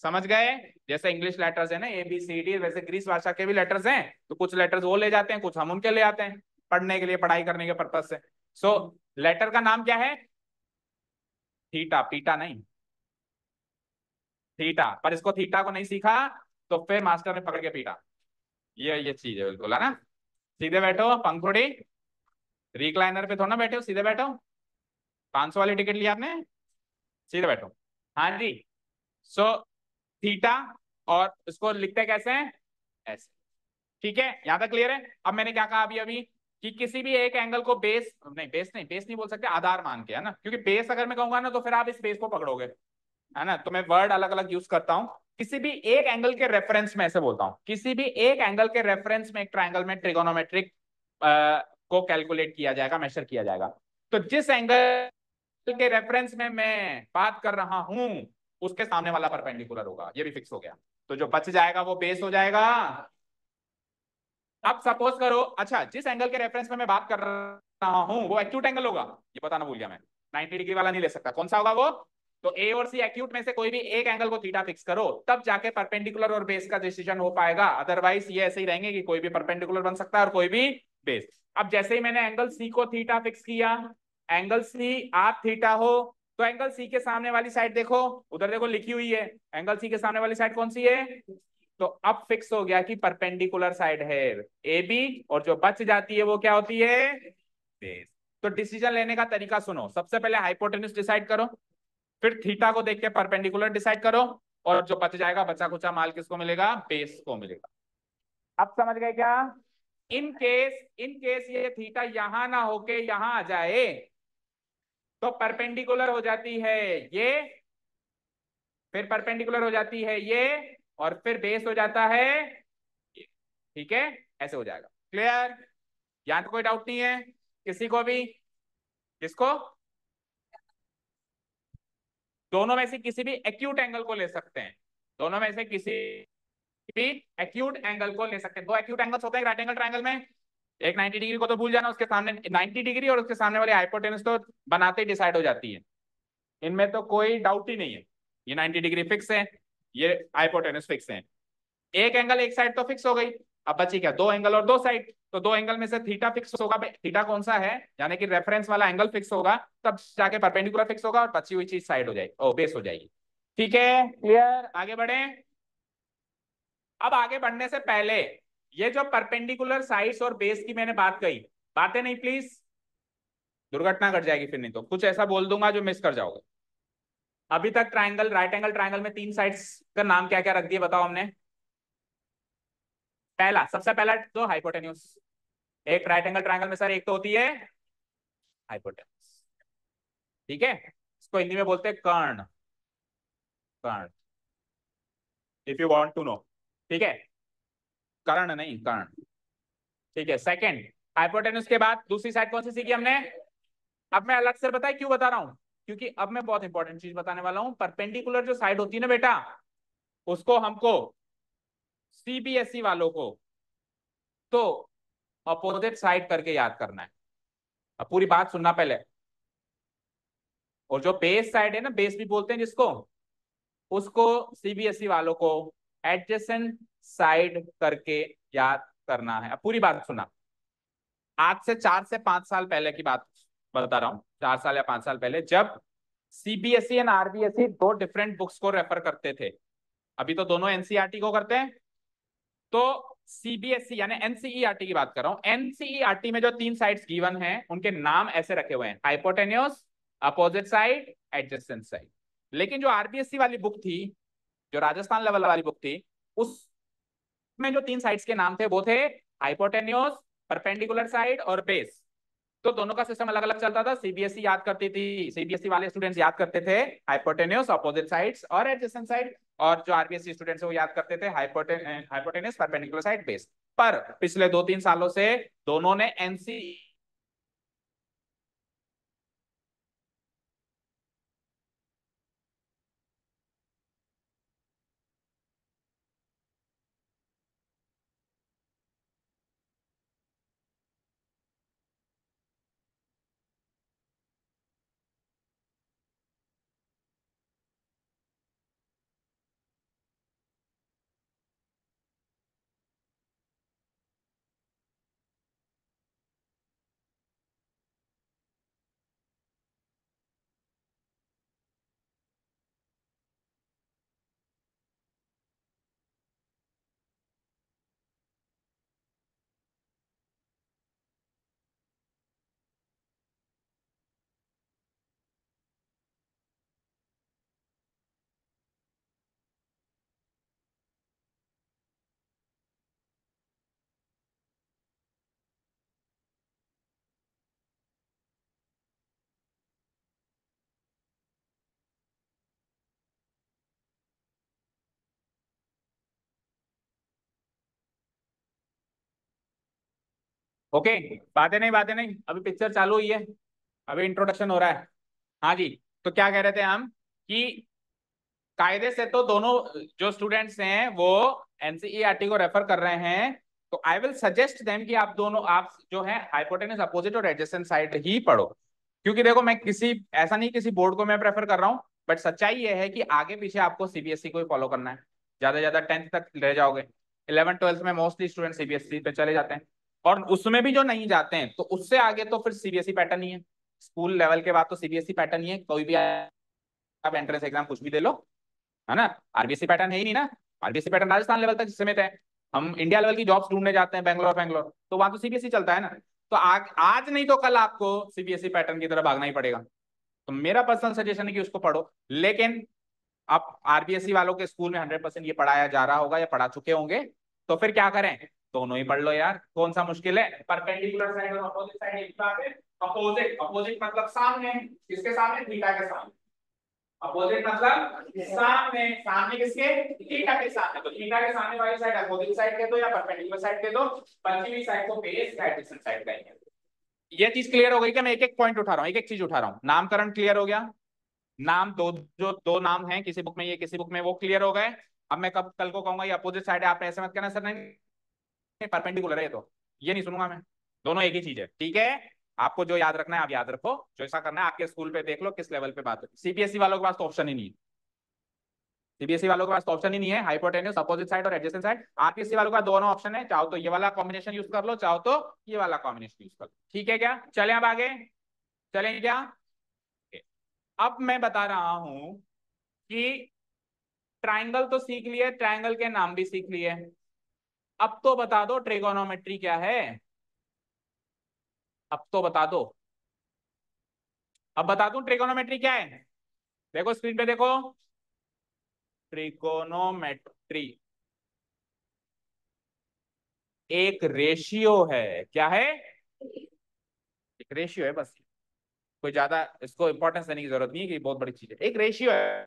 समझ गए? जैसे इंग्लिश लेटर्स है ना ABCD, वैसे ग्रीस भाषा के भी लेटर्स हैं, तो कुछ लेटर्स वो ले जाते हैं, कुछ हम उनके ले आते हैं पढ़ने के लिए, पढ़ाई करने के पर्पज से। सो लेटर का नाम क्या है? थीटा, पीटा नहीं, थीटा। पर इसको थीटा को नहीं सीखा तो फिर मास्टर ने पकड़ के पीटा। ये चीज है बिल्कुल, है ना? सीधे बैठो पंखुड़ी, रिक्लाइनर पे थोड़ा ना बैठे हो, सीधे बैठो। 500 वाली टिकट लिया आपने, सीधे बैठो। हाँ जी। सो थीटा, और इसको लिखते कैसे हैं? ऐसे। ठीक है, यहां तक क्लियर है? अब मैंने क्या कहा अभी अभी, कि किसी भी एक एंगल को बेस नहीं बोल सकते, आधार मान के, है ना? क्योंकि बेस अगर मैं कहूंगा ना तो फिर आप इस बेस को पकड़ोगे, है ना? तो मैं वर्ड अलग अलग यूज करता हूं। किसी भी एक एंगल के रेफरेंस में ऐसे बोलता हूं, किसी भी एक एंगल के रेफरेंस में एक ट्रायंगल में ट्रिगोनोमेट्रिक को कैलकुलेट किया जाएगा, मेजर किया जाएगा। तो जिस एंगल के रेफरेंस में मैं बात कर रहा हूं उसके सामने वाला परपेंडिकुलर होगा, ये भी फिक्स हो गया। तो जो बच जाएगा वो बेस हो जाएगा। अब सपोज करो, अच्छा जिस एंगल के रेफरेंस में मैं बात कर रहा हूं वो एक्यूट एंगल होगा, ये बताना भूल गया मैं, 90 डिग्री वाला नहीं ले सकता। कौन सा होगा वो? तो ए और सी एक्यूट में से कोई भी एक एंगल को थीटा फिक्स करो, तब जाके परपेंडिकुलर और बेस का डिसीजन हो पाएगा, अदरवाइज ये ऐसे ही रहेंगे कि कोई भी परपेंडिकुलर बन सकता है और कोई भी बेस। अब जैसे ही मैंने एंगल सी को थीटा फिक्स किया, एंगल सी आप थीटा हो, तो एंगल सी के सामने वाली साइड देखो, उधर देखो लिखी हुई है, एंगल सी के सामने वाली साइड कौन सी है? तो अब फिक्स हो गया कि परपेंडिकुलर साइड है ए बी, और जो बच जाती है वो क्या होती है? बेस। तो डिसीजन लेने का तरीका सुनो, सबसे पहले हाइपोटेन्यूज डिसाइड करो, फिर थीटा को देख के परपेंडिकुलर डिसाइड करो, और जो बच जाएगा बचा कुचा माल किसको मिलेगा? बेस को मिलेगा। अब समझ गए क्या? इन केस ये थीटा यहां ना होके यहां आ जाए तो परपेंडिकुलर हो जाती है ये, फिर परपेंडिकुलर हो जाती है ये, और फिर बेस हो जाता है ये। ठीक है, ऐसे हो जाएगा। क्लियर? यहां तो कोई डाउट नहीं है किसी को भी? किसको? दोनों में से किसी भी एक्यूट एंगल को ले सकते हैं, दोनों में से किसी भी एक्यूट एंगल को ले सकते हैं। दो एक्यूट एंगल्स होते हैं राइट एंगल ट्रायंगल में, एक 90 डिग्री को तो भूल जाना, उसके सामने 90 डिग्री और उसके सामने वाली हाइपोटेन्यूज तो बनाते ही डिसाइड हो जाती है, इनमें तो कोई डाउट ही नहीं है। ये 90 डिग्री फिक्स है, ये हाइपोटेन्यूज फिक्स है। एक एंगल एक साइड तो फिक्स हो गई, अब बची क्या? दो एंगल और दो साइड। तो दो एंगल में से थीटा फिक्स होगा, थीटा कौन सा है, यानी कि रेफरेंस वाला एंगल फिक्स होगा, तब जाके परपेंडिकुलर फिक्स होगा और बची हुई चीज साइड हो जाएगी, ओ बेस हो जाएगी। ठीक है, क्लियर? आगे बढ़े। अब आगे बढ़ने से पहले ये जो परपेंडिकुलर साइड्स और बेस की मैंने बात कही, बातें नहीं प्लीज, दुर्घटना घट जाएगी फिर, नहीं तो कुछ ऐसा बोल दूंगा जो मिस कर जाओगे। अभी तक ट्राइंगल, राइट एंगल ट्राइंगल में तीन साइड्स का नाम क्या क्या रख दिए बताओ हमने? पहला, सबसे पहला तो हाइपोटेन्यूज। एक राइट एंगल ट्रायंगल में सर एक तो होती है हाइपोटेन्यूज। ठीक है, इसको हिंदी में बोलते हैं Karan, Karan, if you want to know. ठीक है, कर्ण नहीं, कर्ण। ठीक है, सेकंड, हाइपोटेन्यूज के बाद दूसरी साइड कौन सी सीखी हमने? अब मैं अलग से बताए क्यों बता रहा हूं, क्योंकि अब मैं बहुत इंपॉर्टेंट चीज बताने वाला हूं। परपेंडिकुलर जो साइड होती है ना बेटा, उसको हमको, सीबीएसई वालों को तो अपोजिट साइड करके याद करना है। अब पूरी बात सुनना पहले। और जो बेस साइड है ना, बेस भी बोलते हैं जिसको, उसको सीबीएसई वालों को एडजेसेंट साइड करके याद करना है। अब पूरी बात सुना। आज से 4 से 5 साल पहले की बात बता रहा हूं, 4 साल या 5 साल पहले, जब सीबीएसई एंड आरबीएसई दो डिफरेंट बुक्स को रेफर करते थे, अभी तो दोनों एनसीईआरटी को करते हैं। तो सीबीएसई यानी एनसीईआरटी की बात कर रहा हूं, एनसीईआरटी में जो तीन साइड्स गिवन हैं उनके नाम ऐसे रखे हुए हैं, hypotenuse, opposite side, adjacent side. लेकिन जो आरबीएसई वाली बुक थी, जो राजस्थान लेवल वाली बुक थी, उसमें जो तीन साइड्स के नाम थे वो थे हाइपोटेन्यूज, परपेंडिकुलर साइड और बेस। तो दोनों का सिस्टम अलग अलग चलता था। सीबीएसई याद करती थी, सीबीएसई वाले स्टूडेंट्स याद करते थे हाइपोटेन्यूज, अपोजिट साइड्स और एडजेसेंट साइड, और जो आरबीएसई स्टूडेंट्स है वो याद करते थे हाइपोटेन्यूज, परपेंडिकुलर साइड, बेस। पर पिछले 2-3 सालों से दोनों ने एनसी ओके। बातें नहीं, अभी पिक्चर चालू हुई है, अभी इंट्रोडक्शन हो रहा है। हाँ जी। तो क्या कह रहे थे हम कि कायदे से तो दोनों जो स्टूडेंट्स हैं वो एनसीईआरटी को रेफर कर रहे हैं, तो आई विल सजेस्ट देम कि आप जो है हाइपोटेनस, अपोजिट और एडजेसेंट साइड ही पढ़ो। क्योंकि देखो, मैं किसी ऐसा नहीं किसी बोर्ड को मैं प्रेफर कर रहा हूँ, बट सच्चाई ये है कि आगे पीछे आपको सीबीएसई को ही फॉलो करना है। ज्यादा से ज्यादा 10th तक रह जाओगे, 11th 12th में मोस्टली स्टूडेंट सीबीएसई पे चले जाते हैं, और उसमें भी जो नहीं जाते हैं तो उससे आगे तो फिर सीबीएसई पैटर्न ही है। स्कूल लेवल के बाद तो सीबीएसई पैटर्न ही है, कोई भी आप एंट्रेंस एग्जाम कुछ भी दे लो, है ना। आरबीएसई पैटर्न है ही नहीं ना। आरबीएसई पैटर्न राजस्थान लेवल तक सीमित है। हम इंडिया लेवल की जॉब्स ढूंढने जाते हैं बेंगलोर बेंगलोर, तो वहां तो सीबीएसई चलता है ना। तो आज नहीं तो कल आपको सीबीएसई पैटर्न की तरफ भागना ही पड़ेगा। तो मेरा पर्सनल सजेशन है कि उसको पढ़ो। लेकिन अब आरबीएसई वालों के स्कूल में 100% ये पढ़ाया जा रहा होगा या पढ़ा चुके होंगे, तो फिर क्या करें, दोनों ही पढ़ लो यार, कौन सा मुश्किल है। परपेंडिकुलर साइड और अपोजिट साइड एक बात है। अपोजिट अपोजिट मतलब सामने, किसके सामने, थीटा के सामने। अपोजिट मतलब सामने, सामने किसके, थीटा के सामने। तो थीटा के सामने वाली साइड अपोजिट साइड कह दो या परपेंडिकुलर साइड कह दो, बची हुई साइड को बेस या एडजेसेंट साइड कहेंगे। ये चीज क्लियर हो गई क्या? मैं एक एक पॉइंट उठा रहा हूँ, एक एक चीज उठा रहा हूँ। नामकरण क्लियर हो गया, नाम दो, जो दो नाम हैं किसी बुक में ये किसी बुक में वो क्लियर हो गए। अब मैं कब कल को कहूंगा ये अपोजिट साइड है, आप ऐसे मत कहना सर नहीं परपेंडिकुलर है ये, तो ये नहीं सुनूंगा मैं। दोनों एक ही चीज है, ठीक है। आपको जो याद रखना है आप याद रखो, जो ऐसा करना है आपके स्कूल पे देख लो किस लेवल पे बात है। सीबीएसई वालों के पास तो ऑप्शन ही नहीं है, सीबीएसई वालों के पास तो ऑप्शन ही नहीं है, हाइपोटेन्यूज, अपोजिट साइड और एडजेसेंट साइड। आरपीएससी वालों का दोनों ऑप्शन है, चाहो तो ये वाला कॉम्बिनेशन यूज कर लो, चाहो तो ये वाला कॉम्बिनेशन यूज कर लो। ठीक है क्या? चले अब आगे, चलें क्या? अब मैं बता रहा हूं कि ट्राइंगल तो सीख लिए, ट्राइंगल के नाम भी सीख लिए, अब तो बता दो ट्रिगोनोमेट्री क्या है। अब तो बता दो, अब बता दूं ट्रिगोनोमेट्री क्या है। देखो स्क्रीन पे देखो, ट्रिगोनोमेट्री एक रेशियो है। क्या है? एक रेशियो है बस, कोई ज्यादा इसको इंपॉर्टेंस देने की जरूरत नहीं है कि बहुत बड़ी चीज है, एक रेशियो है।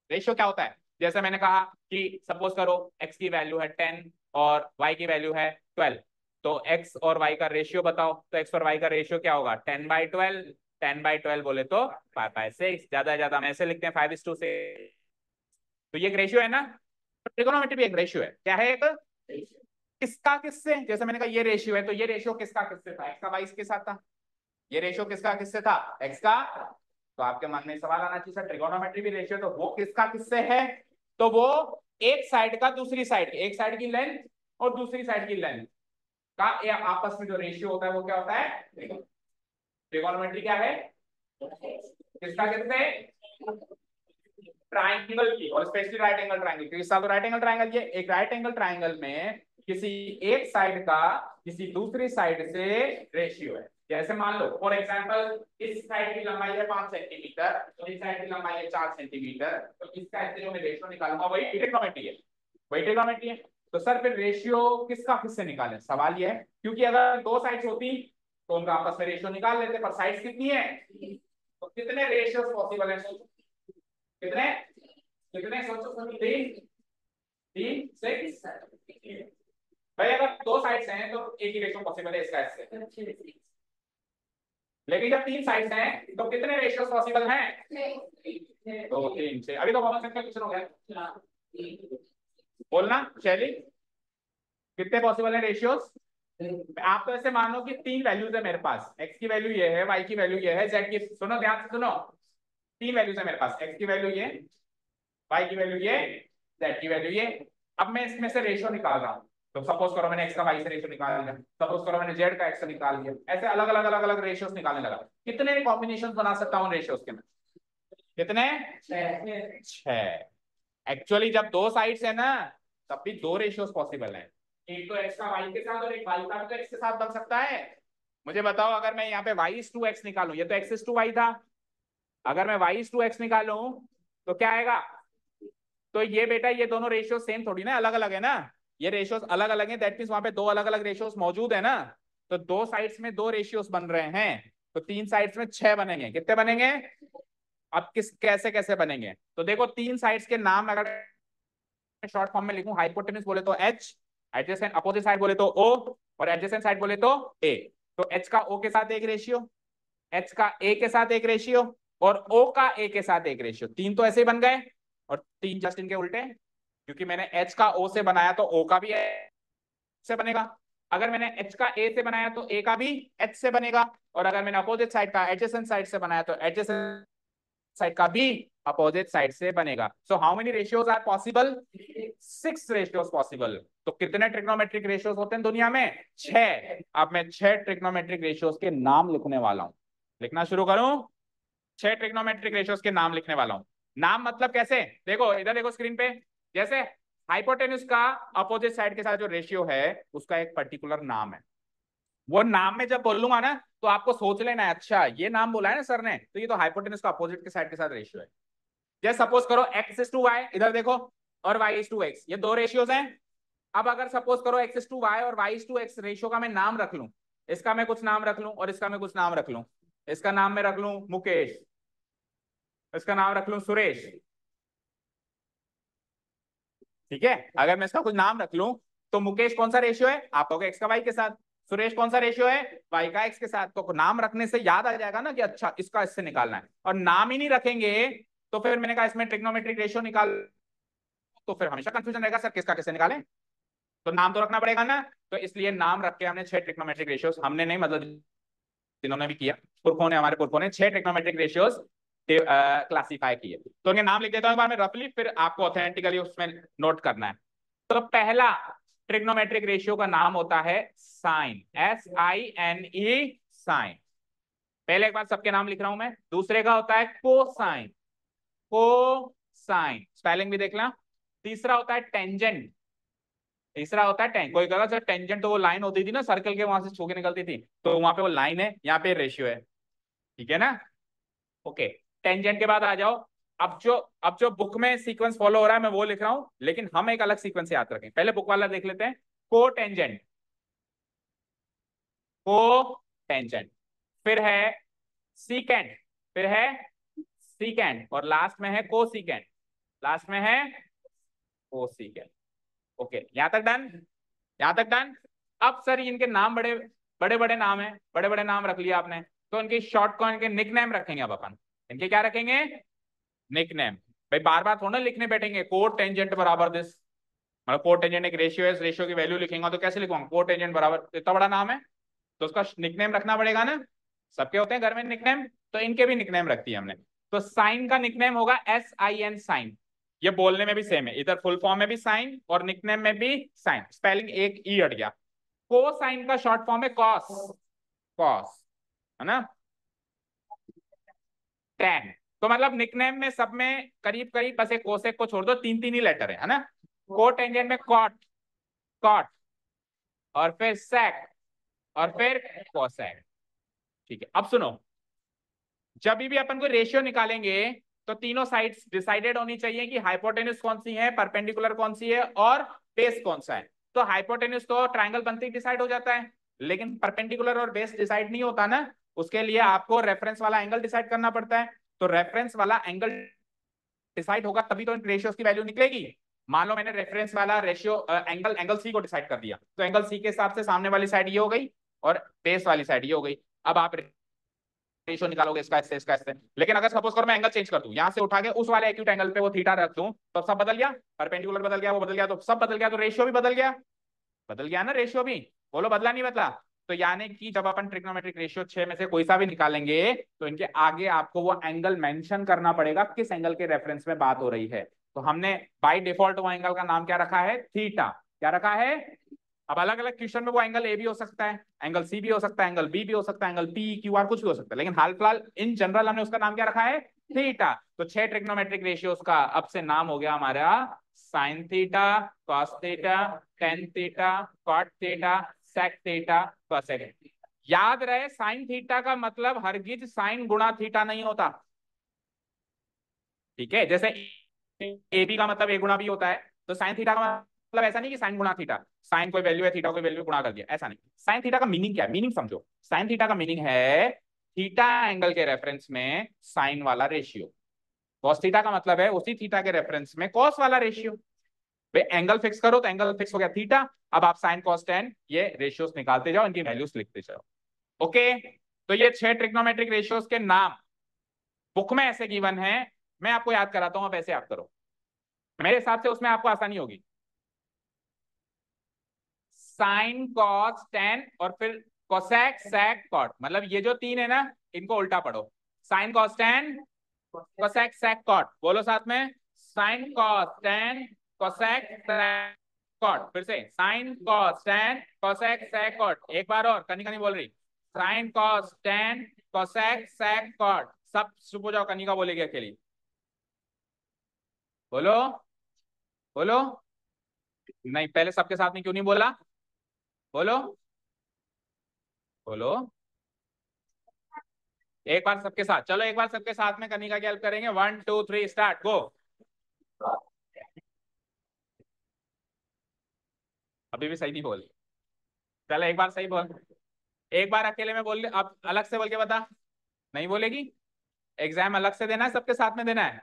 रेशियो क्या होता है? जैसे मैंने कहा कि सपोज करो x की वैल्यू है 10 और y की वैल्यू है 12, तो x और y का रेशियो बताओ, तो x और y का रेशियो क्या होगा? 10/12। 10/12 बोले तो 5/6, ज्यादा हम ऐसे लिखते हैं 5:6। तो ये एक रेशियो है ना। ट्रिगोनोमेट्री भी एक रेशियो है। क्या है? एक किसका किससे, जैसे मैंने कहा ये रेशियो है, तो ये रेशियो किसका किससे था? x का y के साथ था। ये रेशियो किसका किससे था? x का। तो आपके मन में सवाल आना चाहिए सर ट्रिगोनोमेट्री भी रेशियो, तो वो किसका किससे है? तो वो एक साइड का दूसरी साइड, एक साइड की लेंथ और दूसरी साइड की लेंथ का आपस में जो रेशियो होता है वो क्या होता है? ट्रिगोनोमेट्री क्या है? किसका किससे? ट्राइंगल की, और स्पेशली राइट एंगल ट्राइंगल, क्योंकि सब राइट एंगल ट्राइंगल, ये एक राइट एंगल ट्राइंगल में किसी एक साइड का किसी दूसरी साइड से रेशियो है। जैसे मान लो फॉर एग्जांपल इस साइड की लंबाई है 5 सेंटीमीटर और इस साइड की लंबाई है 4 सेंटीमीटर, तो इसका इससे जो मैं रेशियो निकालूंगा वही ट्रिग्नोमेट्री है, वही ट्रिग्नोमेट्री है। तो सर फिर रेशियो किसका किससे निकालें, सवाल ये है। क्योंकि अगर दो साइड्स होती तो उनका आपस में रेशियो निकाल लेते, पर साइड्स कितनी है, तो कितने रेशियोस पॉसिबल है, सोचो कितने, कितने सोचो, 3, 3, 6। भाई अगर दो साइड्स हैं तो एक ही रेशियो पॉसिबल है इसका इससे, लेकिन जब 3 साइड्स हैं तो कितने रेशियोस पॉसिबल हैं, 2, 3 से। अभी तो कॉमन सेंस का क्वेश्चन हो गया, बोलना शैली कितने पॉसिबल है रेशियोस। आप तो ऐसे मानो कि 3 वैल्यूज है मेरे पास, x की वैल्यू ये है, y की वैल्यू ये है, z की, सुनो ध्यान से सुनो, 3 वैल्यूज है मेरे पास, x की वैल्यू ये, y की वैल्यू ये, z की वैल्यू ये। अब मैं इसमें से रेशियो निकाल रहा हूँ, तो सपोज करो मैंने x का y से रेशियो निकाल लिया, सपोज करो मैंने z का x से निकाल लिया, ऐसे अलग अलग अलग अलग रेशियोस निकालने लगा। कितने कॉम्बिनेशन बना सकता हूँ रेशियोस के, मैं कितने, 6। एक्चुअली जब दो साइड्स है ना तब भी 2 रेशियोस पॉसिबल है, एक तो x का y के साथ और एक y का तो x के साथ बन सकता है। मुझे बताओ अगर मैं यहाँ पे y/x निकालूं, ये तो x/y था, अगर मैं y/x निकालूं तो क्या आएगा, तो ये बेटा ये दोनों रेशियो सेम थोड़ी ना, अलग अलग है ना, ये रेशियोस अलग अलग है, दैट मींस वहां पे 2 अलग अलग रेशियोस मौजूद है ना, तो 2 साइड्स में 2 रेशियोस बन रहे हैं, तो 3 साइड्स में 6 बनेंगे, कितने बनेंगे। अब किस कैसे कैसे बनेंगे, तो देखो 3 साइड्स के नाम अगर शॉर्ट फॉर्म में लिखूं, हाइपोटेन्यूज बोले तो H, एडजेसेंट अपोजिट साइड बोले तो O, और एडजेसेंट साइड बोले तो A। तो H का O के साथ एक रेशियो, H का A के साथ एक रेशियो, और O का A के साथ एक रेशियो, 3 तो ऐसे ही बन गए, और 3 जस्ट इनके उल्टे, क्योंकि मैंने H का O से बनाया तो O का भी H से बनेगा, अगर मैंने H का A से बनाया तो A का भी H से बनेगा, और अगर मैंने अपोजिट साइड का एडजेसेंट साइड से बनाया तो एडजेसेंट साइड का भी अपोजिट साइड से बनेगा। So how many ratios are possible, 6 ratios possible. तो कितने ट्रिग्नोमेट्रिक रेशियोज होते हैं दुनिया में, 6। अब मैं 6 ट्रिग्नोमेट्रिक रेशियोज के नाम लिखने वाला हूं, लिखना शुरू करूं, 6 ट्रिग्नोमेट्रिक रेशियोज के नाम लिखने वाला हूं। नाम मतलब कैसे, देखो इधर देखो स्क्रीन पे, जैसे हाइपोटेन्यूज का अपोजिट साइड के साथ जो रेशियो है उसका एक पर्टिकुलर नाम है, वो नाम में जब बोलूंगा ना तो आपको सोच लेना है, अच्छा ये नाम बोला है ना सर ने, तो ये तो हाइपोटेन्यूज का अपोजिट के साइड के साथ रेशियो है। जैसे सपोज करो x/y, इधर देखो, और y/x, ये 2 रेशियोज हैं। अब अगर सपोज करो x/y और y/x रेशियो का मैं नाम रख लूं, इसका मैं कुछ नाम रख लूं और इसका मैं कुछ नाम रख लूं, इसका नाम मैं रख लूं मुकेश, इसका नाम रख लूं सुरेश, ठीक है। अगर मैं इसका कुछ नाम रख लूं तो मुकेश कौन सा रेशियो है, आप कहोगे x का y के साथ, सुरेश कौन सा रेशियो है, y का x के साथ। तो नाम रखने से याद आ जाएगा ना कि अच्छा इसका इससे निकालना है, और नाम ही नहीं रखेंगे तो फिर मैंने कहा इसमें ट्रिग्नोमेट्रिक रेशियो निकाल, तो फिर हमेशा कंफ्यूजन रहेगा सर किसका किससे निकालें, तो नाम तो रखना पड़ेगा ना। तो इसलिए नाम रख के हमने 6 ट्रिग्नोमेट्रिक रेशियोज, हमने नहीं मतलब जिन्होंने भी किया, पुरखों ने, हमारे पुरखों ने 6 ट्रिग्नोमेट्रिक रेशियोज क्लासीफाई किए। तो उनके नाम लिख देता हूं एक बार मैं रफली, फिर आपको ऑथेंटिकली उसमें नोट करना है। तो पहला ट्रिग्नोमेट्रिक रेशियो का नाम होता है साइन, SINE, साइन। पहले एक बार सबके नाम लिख रहा हूं मैं। दूसरे का होता है कोसाइन, कोसाइन स्पेलिंग भी देखना। तीसरा होता है टेंजेंट, तीसरा होता है कोई कहेगा सर टेंजेंट तो वो लाइन होती थी ना सर्कल के वहां से छू के निकलती थी, तो वहां पे वो लाइन है, यहाँ पे रेशियो है, ठीक है ना। ओके, टेंजेंट के बाद आ जाओ, अब जो बुक में सीक्वेंस फॉलो हो रहा है मैं वो लिख रहा हूं, लेकिन हम एक अलग सीक्वेंस याद रखें, पहले बुक वाला देख लेते हैं। को टेंजेंट, को टेंजेंट, फिर है सीकेंट, फिर है सीकेंट, और लास्ट में है को सीकेंट, लास्ट में है को सीकेंट। ओके, यहां तक डन, यहां तक डन। अब सर इनके नाम बड़े बड़े बड़े नाम है, बड़े बड़े नाम रख लिया आपने, तो इनकी शॉर्ट को इनके निक नेम रखेंगे अब अपन, इनके क्या रखेंगे, निक नेम। भाई बार बार थोड़ा लिखने बैठेंगे कोट टेंजेंट बराबर दिस, मतलब कोट टेंजेंट एक रेशियो है, इस रेशियो की वैल्यू लिखेंगे तो कैसे लिखूंगा, कोट टेंजेंट बराबर, इतना बड़ा नाम है तो उसका निकनेम रखना पड़ेगा ना, सबके होते हैं घर में निकनेम, तो इनके भी निकनेम रखती है हमने। तो साइन का निकनेम होगा SIN, साइन। ये बोलने में भी सेम है, इधर फुल फॉर्म में भी साइन और निकनेम में भी साइन, स्पेलिंग एक ई अट गया। कोसाइन का शॉर्ट फॉर्म है कॉस, कॉस है ना, टेन। तो मतलब निकनेम में सब में करीब करीब, बस एक कोसेक को छोड़ दो, 3 3 ही लेटर है ना। को टेंजेंट में कॉट, कॉट, और फिर सेक, और फिर कोसेक, ठीक है। अब सुनो, जब भी अपन को रेशियो निकालेंगे तो तीनों साइड्स डिसाइडेड होनी चाहिए कि हाइपोटेन्यूज कौन सी है, परपेंडिकुलर कौन सी है, और बेस कौन सा है। तो हाइपोटेन्यूज तो ट्रायंगल बनते ही डिसाइड हो जाता है, लेकिन परपेंडिकुलर और बेस डिसाइड नहीं होता ना, उसके लिए आपको रेफरेंस वाला एंगल डिसाइड करना पड़ता है। तो रेफरेंस वाला एंगल डिसाइड होगा तभी तो इन रेशियोज की वैल्यू निकलेगी। मान लो मैंने रेफरेंस वाला रेशियो एंगल एंगल सी को डिसाइड कर दिया, तो एंगल सी के हिसाब से सामने वाली साइड ये हो गई और बेस वाली साइड ये हो गई। अब आप रेशियो निकालोगे इसका इससे इसका इससे। लेकिन अगर सपोज करो मैं एंगल चेंज कर दूं, यहां से उठा के उस वाले एक्यूट एंगल पे वो थीटा रख दूं, तो सब बदल गया, परपेंडिकुलर बदल गया, वो बदल गया, तो सब बदल गया, तो रेशियो भी बदल गया। बदल गया ना रेशियो भी। बोलो बदला नहीं बदला? तो यानी कि जब अपन ट्रिग्नोमेट्रिक रेशियो 6 में से कोई सा भी निकालेंगे तो इनके आगे आपको वो एंगल मेंशन करना पड़ेगा किस एंगल के रेफरेंस में बात हो रही है। तो हमने बाय डिफॉल्ट वो एंगल का नाम क्या रखा है? थीटा। क्या रखा है? अब अलग अलग क्वेश्चन में वो एंगल ए भी हो सकता है, एंगल सी भी हो सकता है, एंगल बी भी हो सकता है, एंगल पी क्यू आर कुछ भी हो सकता है, लेकिन हाल फिलहाल इन जनरल हमने उसका नाम क्या रखा है? थीटा। तो 6 ट्रिग्नोमेट्रिक रेशियोज का अब से नाम हो गया हमारा sin theta, cos theta, tan theta, cot theta, sec theta, cosec. याद रहे साइन थीटा का मतलब हरगिज साइन गुणा थीटा नहीं होता। ठीक है, जैसे ए बी का मतलब ए गुणा बी होता है, तो साइन थीटा का मतलब ऐसा नहीं कि साइन गुणा थीटा, साइन कोई वैल्यू है थीटा कोई वैल्यू गुणा कर दिया, ऐसा नहीं। साइन थीटा का मीनिंग क्या है? मीनिंग समझो। साइन थीटा का मीनिंग है थीटा एंगल के रेफरेंस में साइन वाला रेशियो। कॉस थीटा का मतलब है उसी थीटा के रेफरेंस में कॉस वाला रेशियो। भाई एंगल फिक्स करो तो एंगल फिक्स हो गया थीटा। अब आप साइन कॉस टेन ये रेशियोस निकालते जाओ, इनकी वैल्यूज लिखते जाओ। ओके, तो ये 6 ट्रिग्नोमेट्रिक रेशियोस के नाम बुक में ऐसे गिवन है। मैं आपको याद कराता हूं, आप ऐसे याद करो, मेरे हिसाब से उसमें आपको आसानी होगी। साइन कॉस टेन और फिर कोसेक सेक कॉट, मतलब ये जो तीन है ना, इनको उल्टा पढ़ो। Sin cos tan cosec sec cot, बोलो साथ में। Sign cos tan cosec sec cot. फिर से sin cos tan cosec sec cot. एक बार और, कनिका नहीं बोल रही। Sin cos tan cosec sec cot. सब चुप हो जाओ, कनिका बोलेगी अकेली। बोलो बोलो। नहीं, पहले सबके साथ में क्यों नहीं बोला? बोलो बोलो। एक बार सबके साथ, चलो एक बार सबके साथ में कनिका की हेल्प करेंगे। 1 2 3 स्टार्ट, गो। अभी भी सही नहीं बोल। चलो एक बार सही बोल। एक बार अकेले में बोल, अब अलग से बोल के बता। नहीं बोलेगी? एग्जाम अलग से देना है सबके साथ में देना है?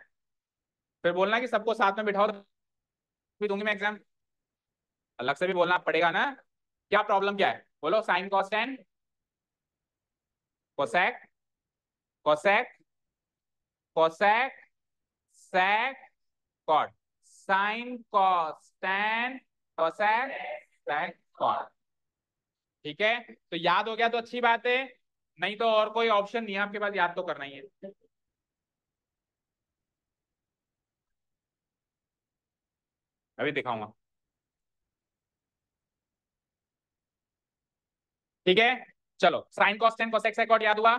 फिर बोलना कि सबको साथ में बिठाओ भी दूंगी मैं एग्जाम। अलग से भी बोलना पड़ेगा ना। क्या प्रॉब्लम क्या है? बोलो। Sin cos tan cosec cosec cosec sec cot. Sin cos tan cosec sec cot. ठीक है, तो याद हो गया तो अच्छी बात है, नहीं तो और कोई ऑप्शन नहीं है आपके पास, याद तो करना ही है। अभी दिखाऊंगा। ठीक है, चलो sin cos tan cosec sec cot याद हुआ?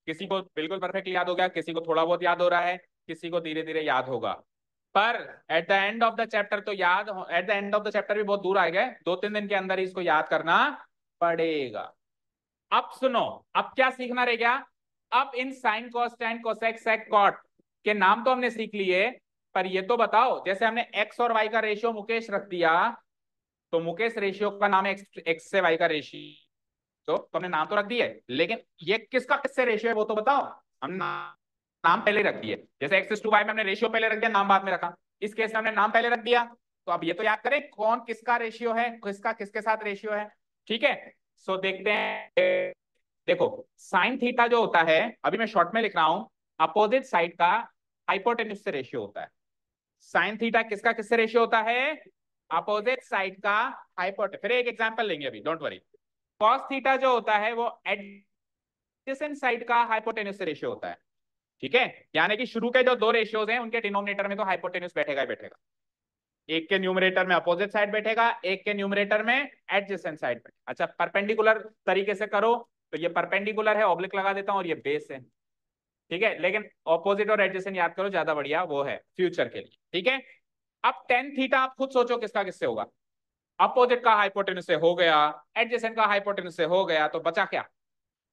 किसी को बिल्कुल परफेक्टली याद हो गया, किसी को थोड़ा बहुत याद हो रहा है, किसी को धीरे धीरे याद होगा। पर at the end of the chapter तो याद, at the end of the chapter भी बहुत दूर आ गए, 2-3 दिन के अंदर ही इसको याद करना पड़ेगा। अब सुनो, अब क्या सीखना रह गया? अब इन sine cos tan cosec sec cot के नाम तो हमने सीख लिए, पर ये तो बताओ, जैसे हमने एक्स और वाई का रेशियो मुकेश रख दिया, तो मुकेश रेशियो का नाम है एक्स, एक्स से वाई का रेशियो, तो हमने नाम तो रख दिया है, लेकिन ये किसका किससे रेशियो है वो तो बताओ। हम नाम पहले रख दिए, जैसे एक्स टू वाई में हमने रेशियो पहले रख दिया, नाम बाद में रखा। इस केस में हमने नाम पहले रख दिया, तो अब ये तो याद करें कौन किसका रेशियो है, किसका किसके साथ रेशियो है। ठीक है, सो देखते हैं। देखो साइन थीटा जो होता है, अभी मैं शॉर्ट में लिख रहा हूं, अपोजिट साइड का हाइपोटेन्यूज से रेशियो होता है। साइन थीटा किसका किससे रेशियो होता है? अपोजिट साइड का हाइपोटेन्यूज। फिर एक एग्जांपल लेंगे अभी, डोंट वरी। कॉस थीटा जो होता है वो एडजेसेंट साइड का हाइपोटेन्यूज से रेशियो होता है। ठीक है, यानी कि शुरू के जो दो रेशियोज हैं उनके डिनोमिनेटर में तो हाइपोटेन्यूज बैठेगा ही बैठेगा। एक के न्यूमरेटर में अपोजिट साइड बैठेगा, एक के न्यूमरेटर में एडजेसेंट साइड बैठेगा। अच्छा, परपेंडिकुलर तरीके से करो तो ये परपेंडिकुलर है, ऑब्लिक लगा देता हूं, और ये बेस है। ठीक है, लेकिन ऑपोजिट और एडजेसेंट याद करो, ज्यादा बढ़िया वो है फ्यूचर के लिए। ठीक है, अब टेन थीटा आप खुद सोचो किसका किससे होगा। अपोजिट का हाइपोटेन्यूज से हो गया, एडजेसेंट का हाइपोटेन्यूज से हो गया, तो बचा क्या?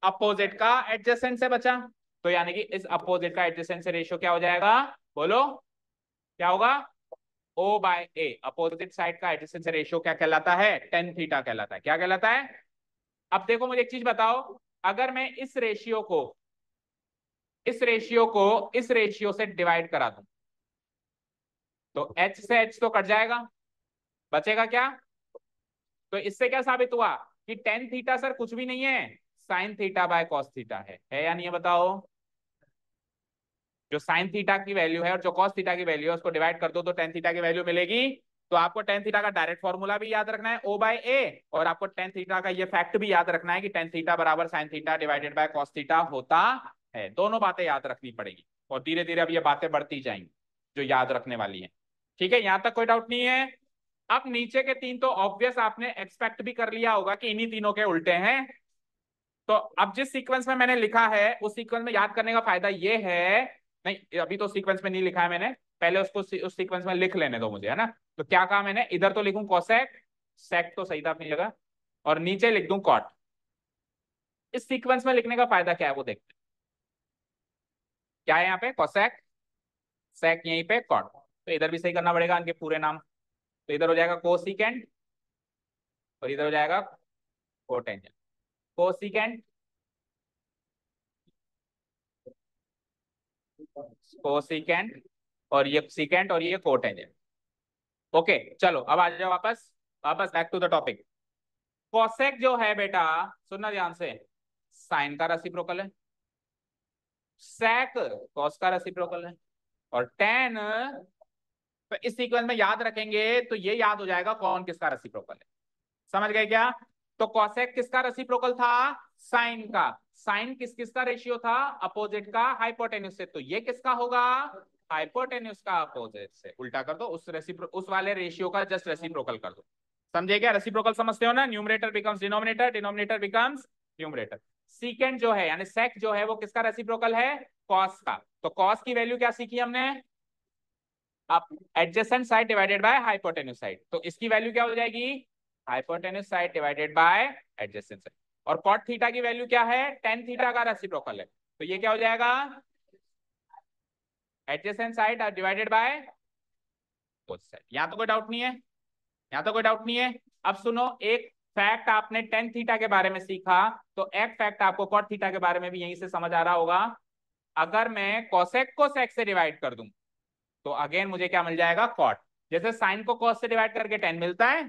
अपोजिट का एडजेसेंट से बचा। तो यानी कि इस अपोजिट का एडजेसेंट से रेशियो क्या हो जाएगा? बोलो क्या होगा? ओ बाय ए। अपोजिट साइड का एडजेसेंट से रेशियो क्या कहलाता है? टेन थीटा कहलाता है। क्या कहलाता है? अब देखो मुझे एक चीज बताओ, अगर मैं इस रेशियो से डिवाइड करा दूं तो h से h तो कट जाएगा, बचेगा क्या? तो इससे क्या साबित हुआ कि टेन थीटा सर कुछ भी नहीं है, sine theta by cos theta है या नहीं है बताओ? जो साइन थीटा की वैल्यू है और जो कॉस थीटा की वैल्यू है उसको डिवाइड कर दो तो टेन थीटा की वैल्यू मिलेगी। तो आपको टेन थीटा का डायरेक्ट फॉर्मूला भी याद रखना है ओ बाय ए, और आपको टेन थीटा का ये फैक्ट भी याद रखना है कि टेन थीटा बराबर sine theta divided by cos theta होता है। दोनों बातें याद रखनी पड़ेगी और धीरे धीरे अब ये बातें बढ़ती जाएंगी जो याद रखने वाली है। ठीक है, यहां तक कोई डाउट नहीं है? अब नीचे के तीन तो ऑब्वियस आपने एक्सपेक्ट भी कर लिया होगा कि इन्हीं तीनों के उल्टे हैं। तो अब जिस सीक्वेंस में मैंने लिखा है उस सीक्वेंस में याद करने का फायदा ये है, नहीं अभी तो सीक्वेंस में नहीं लिखा है मैंने, पहले उसको उस सीक्वेंस में लिख लेने दो मुझे, है ना? तो क्या कहा मैंने, इधर तो लिखूं कोसेक, सेक तो सही था अपनी जगह, और नीचे लिख दूं कॉट। इस सीक्वेंस में लिखने का फायदा क्या है वो देखते हैं। क्या है यहाँ पे, कोसेक, सेक, यहीं पे कॉट। तो इधर भी सही करना पड़ेगा इनके पूरे नाम। तो इधर हो जाएगा कोसिकेंट और इधर हो जाएगा कोटेंजेंट। कोसिकेंट, कोसिकेंट, और ये सीकेंट और ये कोटेंजेंट। ओके चलो अब आ जाओ वापस, वापस back to the topic. Cosec जो है बेटा, सुनना ध्यान से, साइन का रेसिप्रोकल है, सेक कॉस का रेसिप्रोकल है, और टेन, तो इस सीक्वेंस में याद रखेंगे तो ये याद हो जाएगा कौन किसका रेसिप्रोकल है। समझ गए क्या? तो कॉसेक किसका रेसिप्रोकल था, साइन का। साइन किस किसका रेशियो था, अपोजिट का हाइपोटेन्यूज से, तो ये किसका होगा, हाइपोटेन्यूज का अपोजिट से। उल्टा कर दो, उस वाले रेशियो का जस्ट रेसिप्रोकल कर दो। समझे क्या? रेसिप्रोकल समझते हो ना, numerator becomes denominator, denominator becomes numerator. सीकेंड जो है यानी सेक जो है वो किसका रेसिप्रोकल है, कॉस का। तो कॉस की वैल्यू क्या सीखी हमने, अब adjacent side divided by hypotenuse side, तो इसकी वैल्यू क्या हो जाएगी, hypotenuse side divided by adjacent side. और कॉट थीटा की वैल्यू क्या है, टेन थीटा का रेसिप्रोकल है, तो ये क्या हो जाएगा, adjacent side divided by opposite side. यहां तो कोई डाउट नहीं है, यहां तो कोई डाउट नहीं है? अब सुनो, एक फैक्ट आपने टेन थीटा के बारे में सीखा, तो एक फैक्ट आपको कॉट थीटा के बारे में भी यहीं से समझ आ रहा होगा। अगर मैं कोसेक को सेक से डिवाइड कर दूं तो अगेन मुझे क्या मिल जाएगा, कॉट। जैसे साइन को कॉस से डिवाइड करके टेन मिलता है,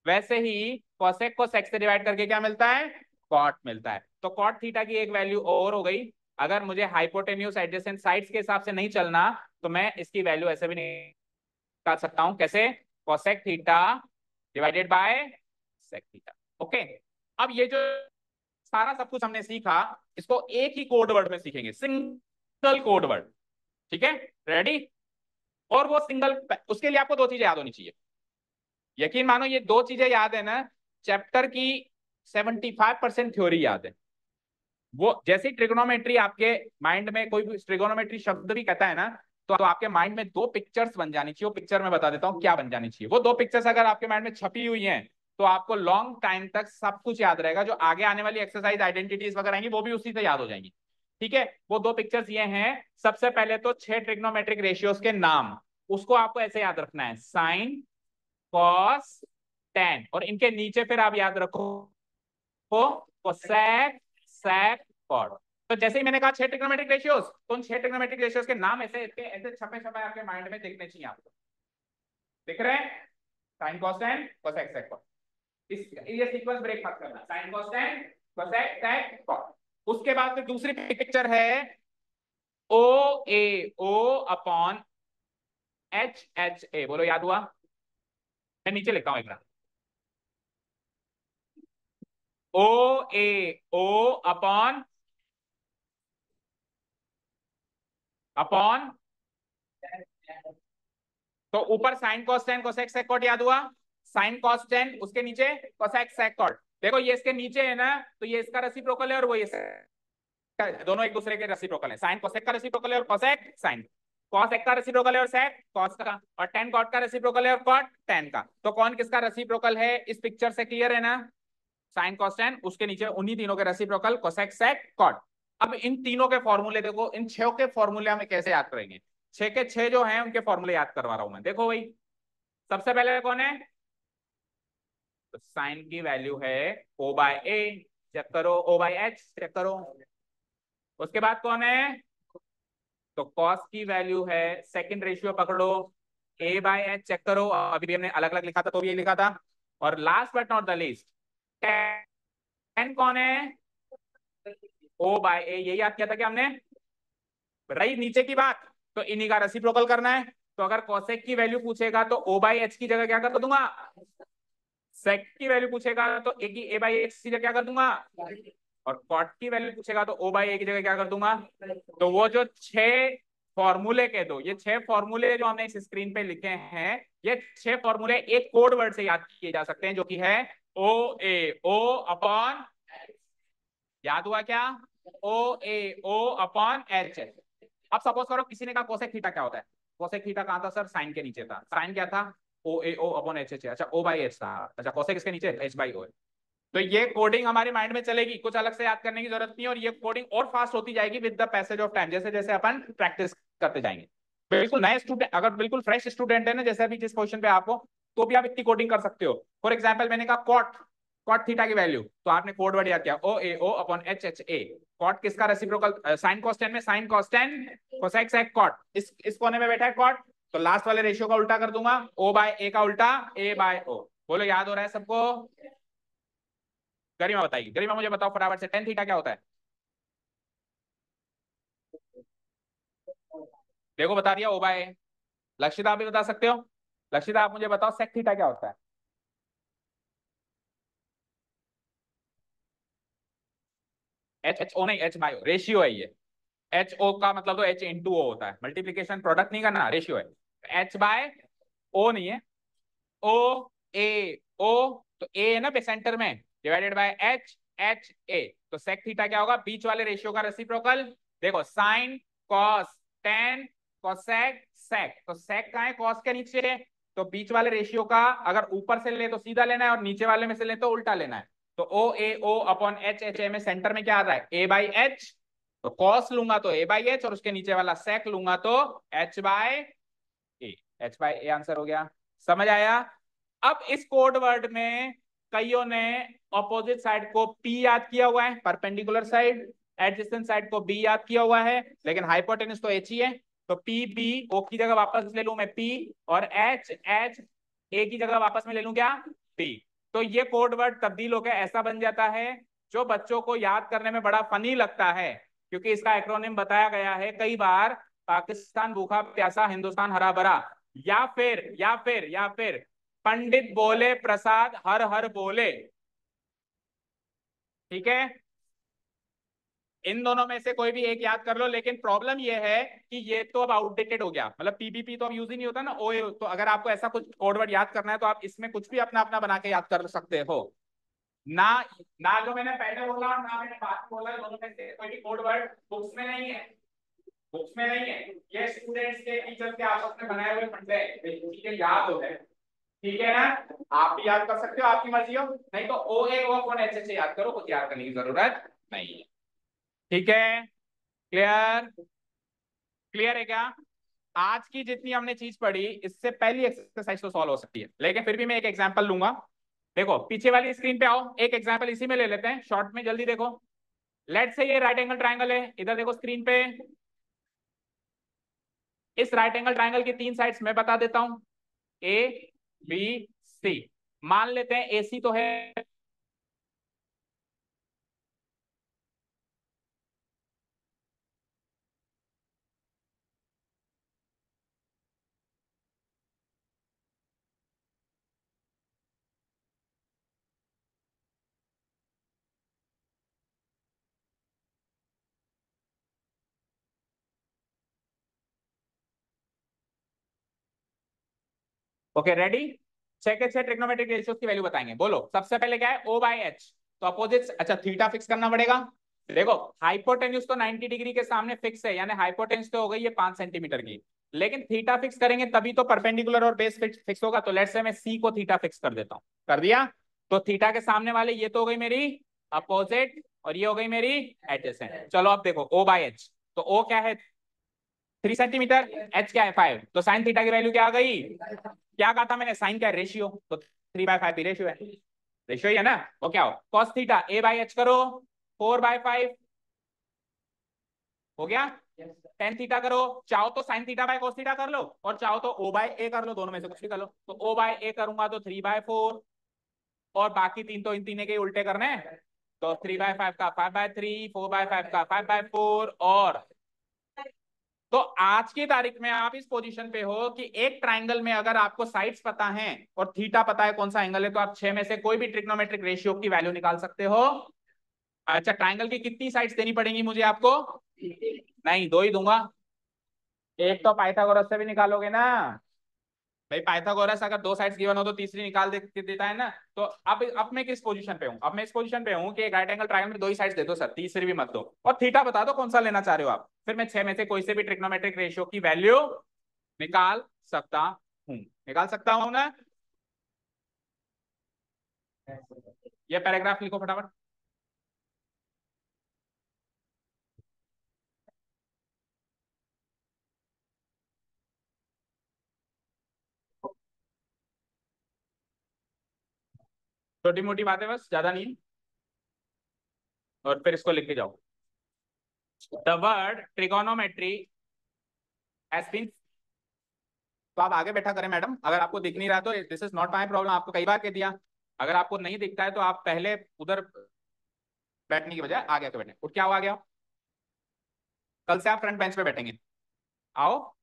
वैसे ही कोसेक को सेक से डिवाइड करके क्या मिलता है, कॉट मिलता है। तो कॉट थीटा की एक वैल्यू और हो गई। अगर मुझे हाइपोटेन्यूज एडजेसेंट साइड्स के हिसाब से नहीं चलना तो मैं इसकी वैल्यू ऐसे भी निकाल सकता हूं, कैसे, cosec theta divided by sec theta. Okay, अब ये जो सारा सब कुछ हमने सीखा इसको एक ही कोड वर्ड में सीखेंगे, सिंगल कोड वर्ड। ठीक है, रेडी? और वो सिंगल, उसके लिए आपको दो चीजें याद होनी चाहिए। यकीन मानो ये दो चीजें याद है ना, चैप्टर की 75% थ्योरी याद है। वो जैसी ट्रिगोनोमेट्री आपके माइंड में, कोई भी ट्रिगोनोमेट्री शब्द भी कहता है ना, तो आपके माइंड में दो पिक्चर्स बन जानी चाहिए। वो पिक्चर मैं बता देता हूँ क्या बन जानी चाहिए। वो दो पिक्चर्स अगर आपके माइंड में छपी हुई हैं तो आपको लॉन्ग टाइम तक सब कुछ याद रहेगा। जो आगे आने वाली एक्सरसाइज आइडेंटिटीज वगैरह आएंगी वो भी उसी से याद हो जाएंगी। ठीक है, वो दो पिक्चर्स ये हैं। सबसे पहले तो 6 ट्रिग्नोमेट्रिक रेशियोज के नाम, उसको आपको ऐसे याद रखना है, साइन, कॉस, टेन, और इनके नीचे फिर आप याद रखो कोसेक, सेक, कॉट। तो जैसे ही मैंने कहा 6 ट्रिग्नोमेट्रिक रेशियोज, तो उन 6 ट्रिग्नोमेट्रिक रेशियोज के नाम ऐसे ऐसे ऐसे छपे छपे आपके माइंड में दिखने चाहिए आपको। दिख रहे हैं, sine cos tan cosec sec cot. इस ये सीक्वेंस ब्रेक मत करना, sine cos tan cosec sec cot. उसके बाद फिर दूसरी पिक्चर है O A O upon H H A. बोलो याद हुआ? मैं नीचे लिखता हूं एक बार, ओ ए ओ अपॉन अपॉन, तो ऊपर sin cos tan cosec sec cot याद हुआ, साइन कॉस टेन, उसके नीचे कोसेक सेक कॉट। देखो ये इसके नीचे है ना, तो ये इसका रेसिप्रोकल है और वो ये दोनों एक दूसरे के रेसिप्रोकल है। साइन कोसेक का रेसिप्रोकल है और कोसेक साइन, कॉस एक का रेसिप्रोकल है और सेक कॉस का, और टेन कॉट का रेसिप्रोकल है और कॉट टेन का। तो कौन किसका रेसिप्रोकल है इस पिक्चर से क्लियर है ना, साइन कॉस टेन, उसके नीचे उन्हीं तीनों के रेसिप्रोकल कोसेक सेक कॉट। अब इन तीनों के फॉर्मूले देखो, इन छह के फॉर्मूले हमें कैसे याद करेंगे। छह के छह जो हैं उनके फॉर्मूले याद करवा रहा हूं मैं। देखो भाई, सबसे पहले कौन है, तो साइन की वैल्यू है ओ बाय ए, चेक करो, ओ बाय एच चेक करो। उसके बाद कौन है, तो कॉस की वैल्यू है, सेकंड रेशियो पकड़ो, ए बाय एच चेक करो, अभी भी हमने अलग अलग लिखा था तो भी ये लिखा था। और last but not the least, ten कौन है, ओ बाय ए, ये याद किया था क्या हमने, रही नीचे की बात, तो इन्हीं का रेसिप्रोकल करना है। तो अगर कोसेक की वैल्यू पूछेगा तो ओ बाई एच की जगह क्या कर दूंगा, सेक की वैल्यू पूछेगा तो ए बाई एच की जगह क्या कर दूंगा, और कॉट की वैल्यू पूछेगा तो ओ बाई ए की जगह क्या कर दूंगा। तो वो जो छह फॉर्मूले के दो, ये छह फॉर्मूले जो हमने इस स्क्रीन पे लिखे हैं, ये छह फॉर्मूले एक कोड वर्ड से याद किए जा सकते हैं, जो कि है ओ ए ओ अपॉन, याद हुआ क्या, ओ ए ओ अपॉन एच। अब सपोज करो किसी ने कहा कोसेक थीटा क्या होता है, कोसेक थीटा कहां था सर, साइन के नीचे था, साइन क्या था, ओ A O upon H H, अच्छा ओ बाई एच था, अच्छा कोसेक इसके नीचे एच बाई ओ। तो ये कोडिंग हमारे माइंड में चलेगी, कुछ अलग से याद करने की जरूरत नहीं है, और ये कोडिंग और फास्ट होती जाएगी with the passage of time, जैसे जैसे अपन प्रैक्टिस करते जाएंगे। बिल्कुल नए स्टूडेंट, अगर बिल्कुल फ्रेश स्टूडेंट है ना, जैसे अभी जिस पोजीशन पे आपको, तो भी आप इतनी कोडिंग कर सकते हो। फॉर एग्जाम्पल मैंने कहा कॉट, कॉट थीटा की वैल्यू, तो आपने कोड वर्ड याद किया O A O upon H H A. Cot किसका रेसिप्रोकल, साइन कॉस टेन में sign cos tan, cosec sec cot, इस कोने में बैठा है कॉट, तो लास्ट वाले रेशियो का उल्टा कर दूंगा, ओ बाय ए का उल्टा ए बाय ओ। बोलो याद हो रहा है सबको। गरिमा बताइए, गरिमा मुझे बताओ फटाफट से, टेन थीटा क्या होता है। देखो बता दिया ओ बाय ए। लक्षिता आप भी बता सकते हो, लक्षिता आप मुझे बताओ सेक थीटा क्या होता है। एच एच ओ नहीं, एच बाय ओ, रेशियो है ये। एच ओ का मतलब तो एच इंटू ओ होता है, मल्टीप्लीकेशन प्रोडक्ट नहीं करना, रेशियो है। एच बाय ओ नहीं है, ओ ए ओ, तो ए है ना सेंटर में, डिवाइडेड बाय एच एच ए, तो सेक थीटा क्या होगा, बीच वाले रेशियो का रेसिप्रोकल। देखो sin cos tan cosec sec, तो सेक कहाँ है, कॉस के नीचे, तो बीच वाले रेशियो का अगर ऊपर से ले तो सीधा लेना है, और नीचे वाले में से ले तो उल्टा लेना है। तो O A O upon H H A में सेंटर में क्या आ रहा है, ए बाई एच, तो कॉस लूंगा तो ए बाई एच, और उसके नीचे वाला सेक लूंगा तो H by A, H by A answer हो गया। समझ आया। अब इस कोड वर्ड में कईयों ने ऑपोजिट साइड को पी याद किया हुआ है, परपेंडिकुलर साइड, एडजेसेंट साइड को बी याद किया हुआ है, लेकिन हाइपोटेन्यूज तो एच ही है। तो पी बी, ओ की जगह वापस ले लूं मैं पी, और एच एच, ए की जगह वापस में ले लूं क्या, पी। तो ये कोड वर्ड तब्दील होकर ऐसा बन जाता है, जो बच्चों को याद करने में बड़ा फनी लगता है, क्योंकि इसका एक्रोनिम बताया गया है कई बार, पाकिस्तान भूखा प्यासा हिंदुस्तान हरा भरा, या फिर पंडित बोले प्रसाद हर हर बोले। ठीक है, इन दोनों में से कोई भी एक याद कर लो, लेकिन प्रॉब्लम ये है कि ये तो अब आउटडेटेड हो गया, मतलब पीबीपी तो अब यूज ही नहीं होता ना, ओए, तो अगर आपको ऐसा कुछ कोडवर्ड याद करना है तो आप इसमें कुछ भी अपना अपना बना के याद कर सकते हो ना। ना जो मैंने पहले बोला और ना मैंने बाद में बोला, दोनों में से कोई भी कोडवर्ड बुक्स में नहीं है, बुक्स में नहीं है, ये स्टूडेंट्स के टीचर के आपस में बनाए हुए फंडे हैं, ठीक है, याद हो है, ठीक है ना। आप भी याद कर सकते हो, आपकी मर्जी हो, नहीं तो O A O upon H H याद करो, कुछ याद करने की जरूरत नहीं है। ठीक है, क्लियर, क्लियर है क्या। आज की जितनी हमने चीज पढ़ी, इससे पहली एक्सरसाइज तो सॉल्व हो सकती है, लेकिन फिर भी मैं एक एग्जांपल लूंगा। देखो पीछे वाली स्क्रीन पे आओ, एक एग्जांपल इसी में ले लेते हैं शॉर्ट में, जल्दी देखो। लेट्स से ये राइट एंगल ट्राइंगल है, इधर देखो स्क्रीन पे, इस राइट एंगल ट्राइंगल की तीन साइड्स मैं बता देता हूं, ए बी सी। मान लेते हैं ए सी तो है, ओके रेडी। छह के छह ट्रिग्नोमेट्रिक रेशियोज की वैल्यू बताएंगे, बोलो सबसे पहले क्या है, ओ बाई एच, तो अपोजिट, अच्छा थीटा फिक्स करना पड़ेगा। देखो हाइपोटेन्यूज तो 90 डिग्री के सामने फिक्स है, यानी हाइपोटेन्यूज तो हो गई है 5 सेंटीमीटर की, लेकिन थीटा फिक्स करेंगे तभी तो परपेंडिकुलर और बेस फिक्स होगा। तो लेट्स से मैं सी को थीटा फिक्स कर देता हूं, कर दिया। तो थीटा के सामने वाले ये तो हो गई मेरी अपोजिट, और ये हो गई मेरी एडजेसेंट। चलो अब देखो ओ बाई एच, तो ओ क्या है 3 सेंटीमीटर, एच क्या है 5, तो साइन थीटा की वैल्यू क्या आ गई, क्या कहा था मैंने, साइन क्या रेशियो, तो 3/5 की रेशियो है। रेशियो ही है ना, वो क्या हो, cos theta A by H करो 4/5 हो गया, टेन थीटा करो, चाहो तो sine theta by cos theta कर लो और चाहो तो ओ बाय ए कर लो, दोनों में से कुछ भी कर लो। तो ओ बाय ए करूंगा तो 3/4 और बाकी तीन तो इन तीन के ही उल्टे करने हैं, तो 3/5 का 5/3, 4/5 का 5/4 और तो आज की तारीख में आप इस पोजीशन पे हो कि एक ट्राइंगल में अगर आपको साइड्स पता है और थीटा पता है कौन सा एंगल है, तो आप छह में से कोई भी ट्रिग्नोमेट्रिक रेशियो की वैल्यू निकाल सकते हो। अच्छा, ट्राइंगल की कितनी साइड्स देनी पड़ेंगी मुझे आपको? नहीं, दो ही दूंगा। एक तो पाइथागोरस से भी निकालोगे ना भाई, पाइथागोरस अगर दो साइड्स गिवन हो तो तीसरी निकाल देता है ना। तो अब मैं किस पोजीशन पे हूँ? अब मैं इस पोजीशन पे हूँ कि एक राइट एंगल ट्रायंगल में दो ही साइड्स दे दो सर, तीसरी भी मत दो, और थीटा बता दो कौन सा लेना चाह रहे हो आप, फिर मैं छह में से कोई से भी ट्रिग्नोमेट्रिक रेशियो की वैल्यू निकाल सकता हूँ। निकाल सकता हूँ ना? ये पैराग्राफ लिखो फटाफट। छोटी मोटी बातें बस, ज्यादा नहीं, और फिर इसको लिख के जाओ। The word trigonometry has been, तो आप आगे बैठा करें मैडम, अगर आपको दिख नहीं रहा तो this is not my problem, आपको कई बार कह दिया। अगर आपको नहीं दिखता है तो आप पहले उधर बैठने की बजाय आगे आके बैठे, उठ क्या हुआ, आ गया, कल से आप फ्रंट बेंच पे बैठेंगे, आओ।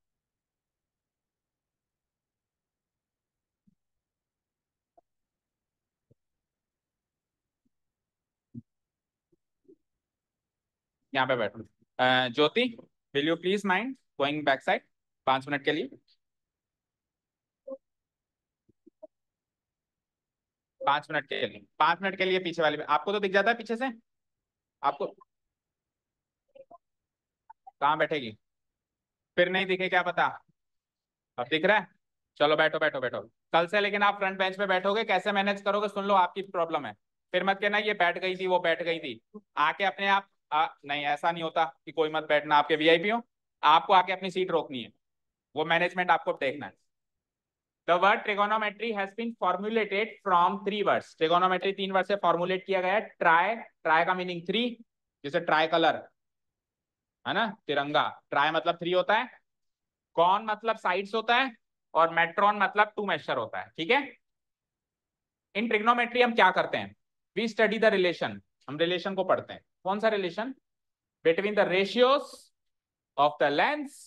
यहाँ पे बैठो। Jyoti, will you please mind going back side 5 minute के लिए? 5 मिनट के लिए, 5 मिनट के लिए पीछे वाले, आपको तो दिख जाता है पीछे से, आपको कहाँ बैठेगी? फिर नहीं दिखे क्या पता, अब दिख रहा है? चलो बैठो बैठो बैठो। कल से लेकिन आप फ्रंट बेंच पे बैठोगे, कैसे मैनेज करोगे सुन लो, आपकी प्रॉब्लम है। फिर मत कहना ये बैठ गई थी वो बैठ गई थी, आके अपने आप नहीं ऐसा नहीं होता कि कोई मत बैठना, आपके वीआईपी हो, आपको आके अपनी सीट रोकनी है, वो मैनेजमेंट आपको देखना है। The word trigonometry has been formulated from three words, trigonometry तीन वर्ड से फॉर्मुलेट किया गया है। ट्राई, ट्राई का मीनिंग थ्री, जैसे ट्राई कलर है ना, तिरंगा, ट्राई मतलब थ्री होता है, कॉन मतलब साइड्स होता है, और मेट्रॉन मतलब टू मेशर होता है, ठीक है। इन ट्रिग्नोमेट्री हम क्या करते हैं? वी स्टडी द रिलेशन, हम रिलेशन को पढ़ते हैं। कौन सा relation? Between the ratios of the lengths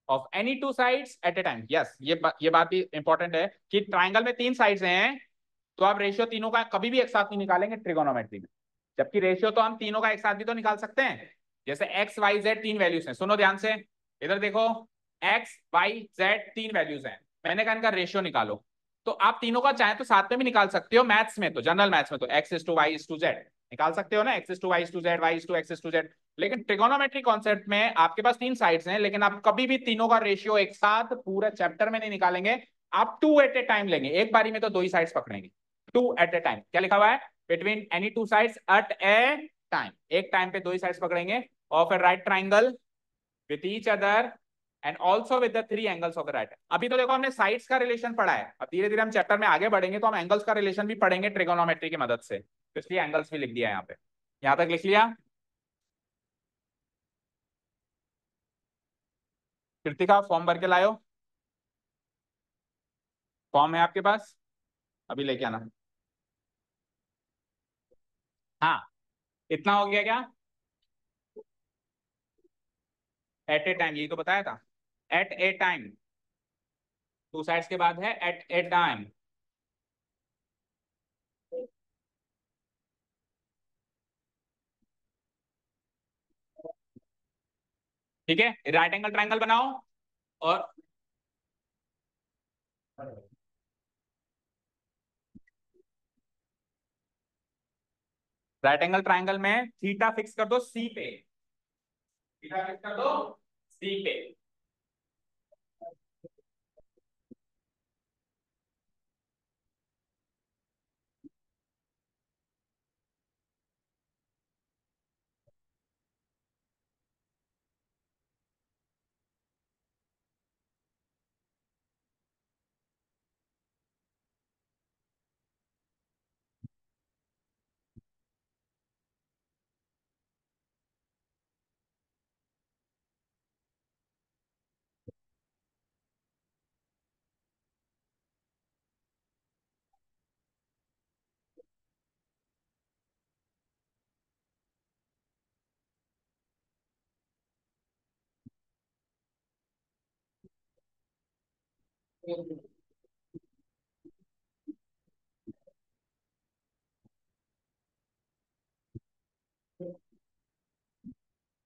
of any two sides at a time. Yes, ये बात भी इंपॉर्टेंट है कि ट्राइंगल में तीन साइड्स हैं, तो आप रेशियो तीनों का कभी भी एक साथ नहीं निकालेंगे ट्रिगोनोमेट्री में, जबकि रेशियो तो हम तीनों का एक साथ भी तो निकाल सकते हैं। जैसे एक्स वाई जेड तीन वैल्यूज हैं, सुनो ध्यान से, इधर देखो, एक्स वाई जेड तीन वैल्यूज हैं, मैंने कहा इनका रेशियो निकालो, तो आप तीनों का चाहे तो साथ में भी निकाल सकते हो, मैथ्स में तो, जनरल मैथ्स में तो x is to y is to z निकाल सकते हो ना, x is to y is to z, y is to x is to z. लेकिन ट्रिगोनोमेट्री कॉन्सेप्ट में आपके पास तीन साइड्स हैं, लेकिन आप कभी भी तीनों का रेशियो एक साथ पूरे चैप्टर में नहीं निकालेंगे, आप टू एट ए टाइम लेंगे, एक बारी में तो दो ही साइड्स पकड़ेंगे, टू एट ए टाइम। क्या लिखा हुआ है? Between any two sides at a time, एक टाइम पे दो ही साइड्स पकड़ेंगे, और फिर right triangle with each other and also with the three angles of the right. अभी तो देखो हमने साइड्स का रिलेशन पढ़ा है, अब धीरे धीरे हम चैप्टर में आगे बढ़ेंगे तो हम एंगल्स का रिलेशन भी पढ़ेंगे ट्रिगोनोमेट्री की मदद से, तो इसलिए एंगल्स भी लिख दिया यहाँ पे, यहाँ तक लिख लिया। कृतिका फॉर्म भर के लायो, फॉर्म है आपके पास, अभी लेके आना। हाँ, इतना हो गया क्या? एट ए टाइम, यही तो बताया था, at a time, two sides के बाद है एट ए टाइम। ठीक है, राइट एंगल ट्राइंगल बनाओ, और राइट एंगल ट्राइंगल में थीटा फिक्स कर दो सी पे, थीटा फिक्स कर दो सी पे।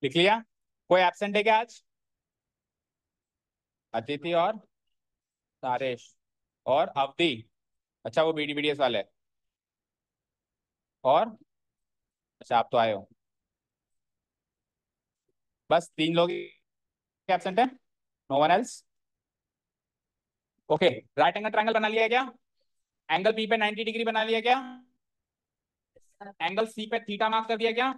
लिख लिया? कोई एब्सेंट है क्या आज? अतिथि और तारेश और अवधि। अच्छा, वो BDBDS वाले। और अच्छा, आप तो आए हो। बस 3 लोग एब्सेंट है, no one else. Okay, right angle triangle बना लिया है क्या? एंगल पी पे 90 डिग्री बना लिया क्या? एंगल सी पे थीटा मार्क कर दिया क्या?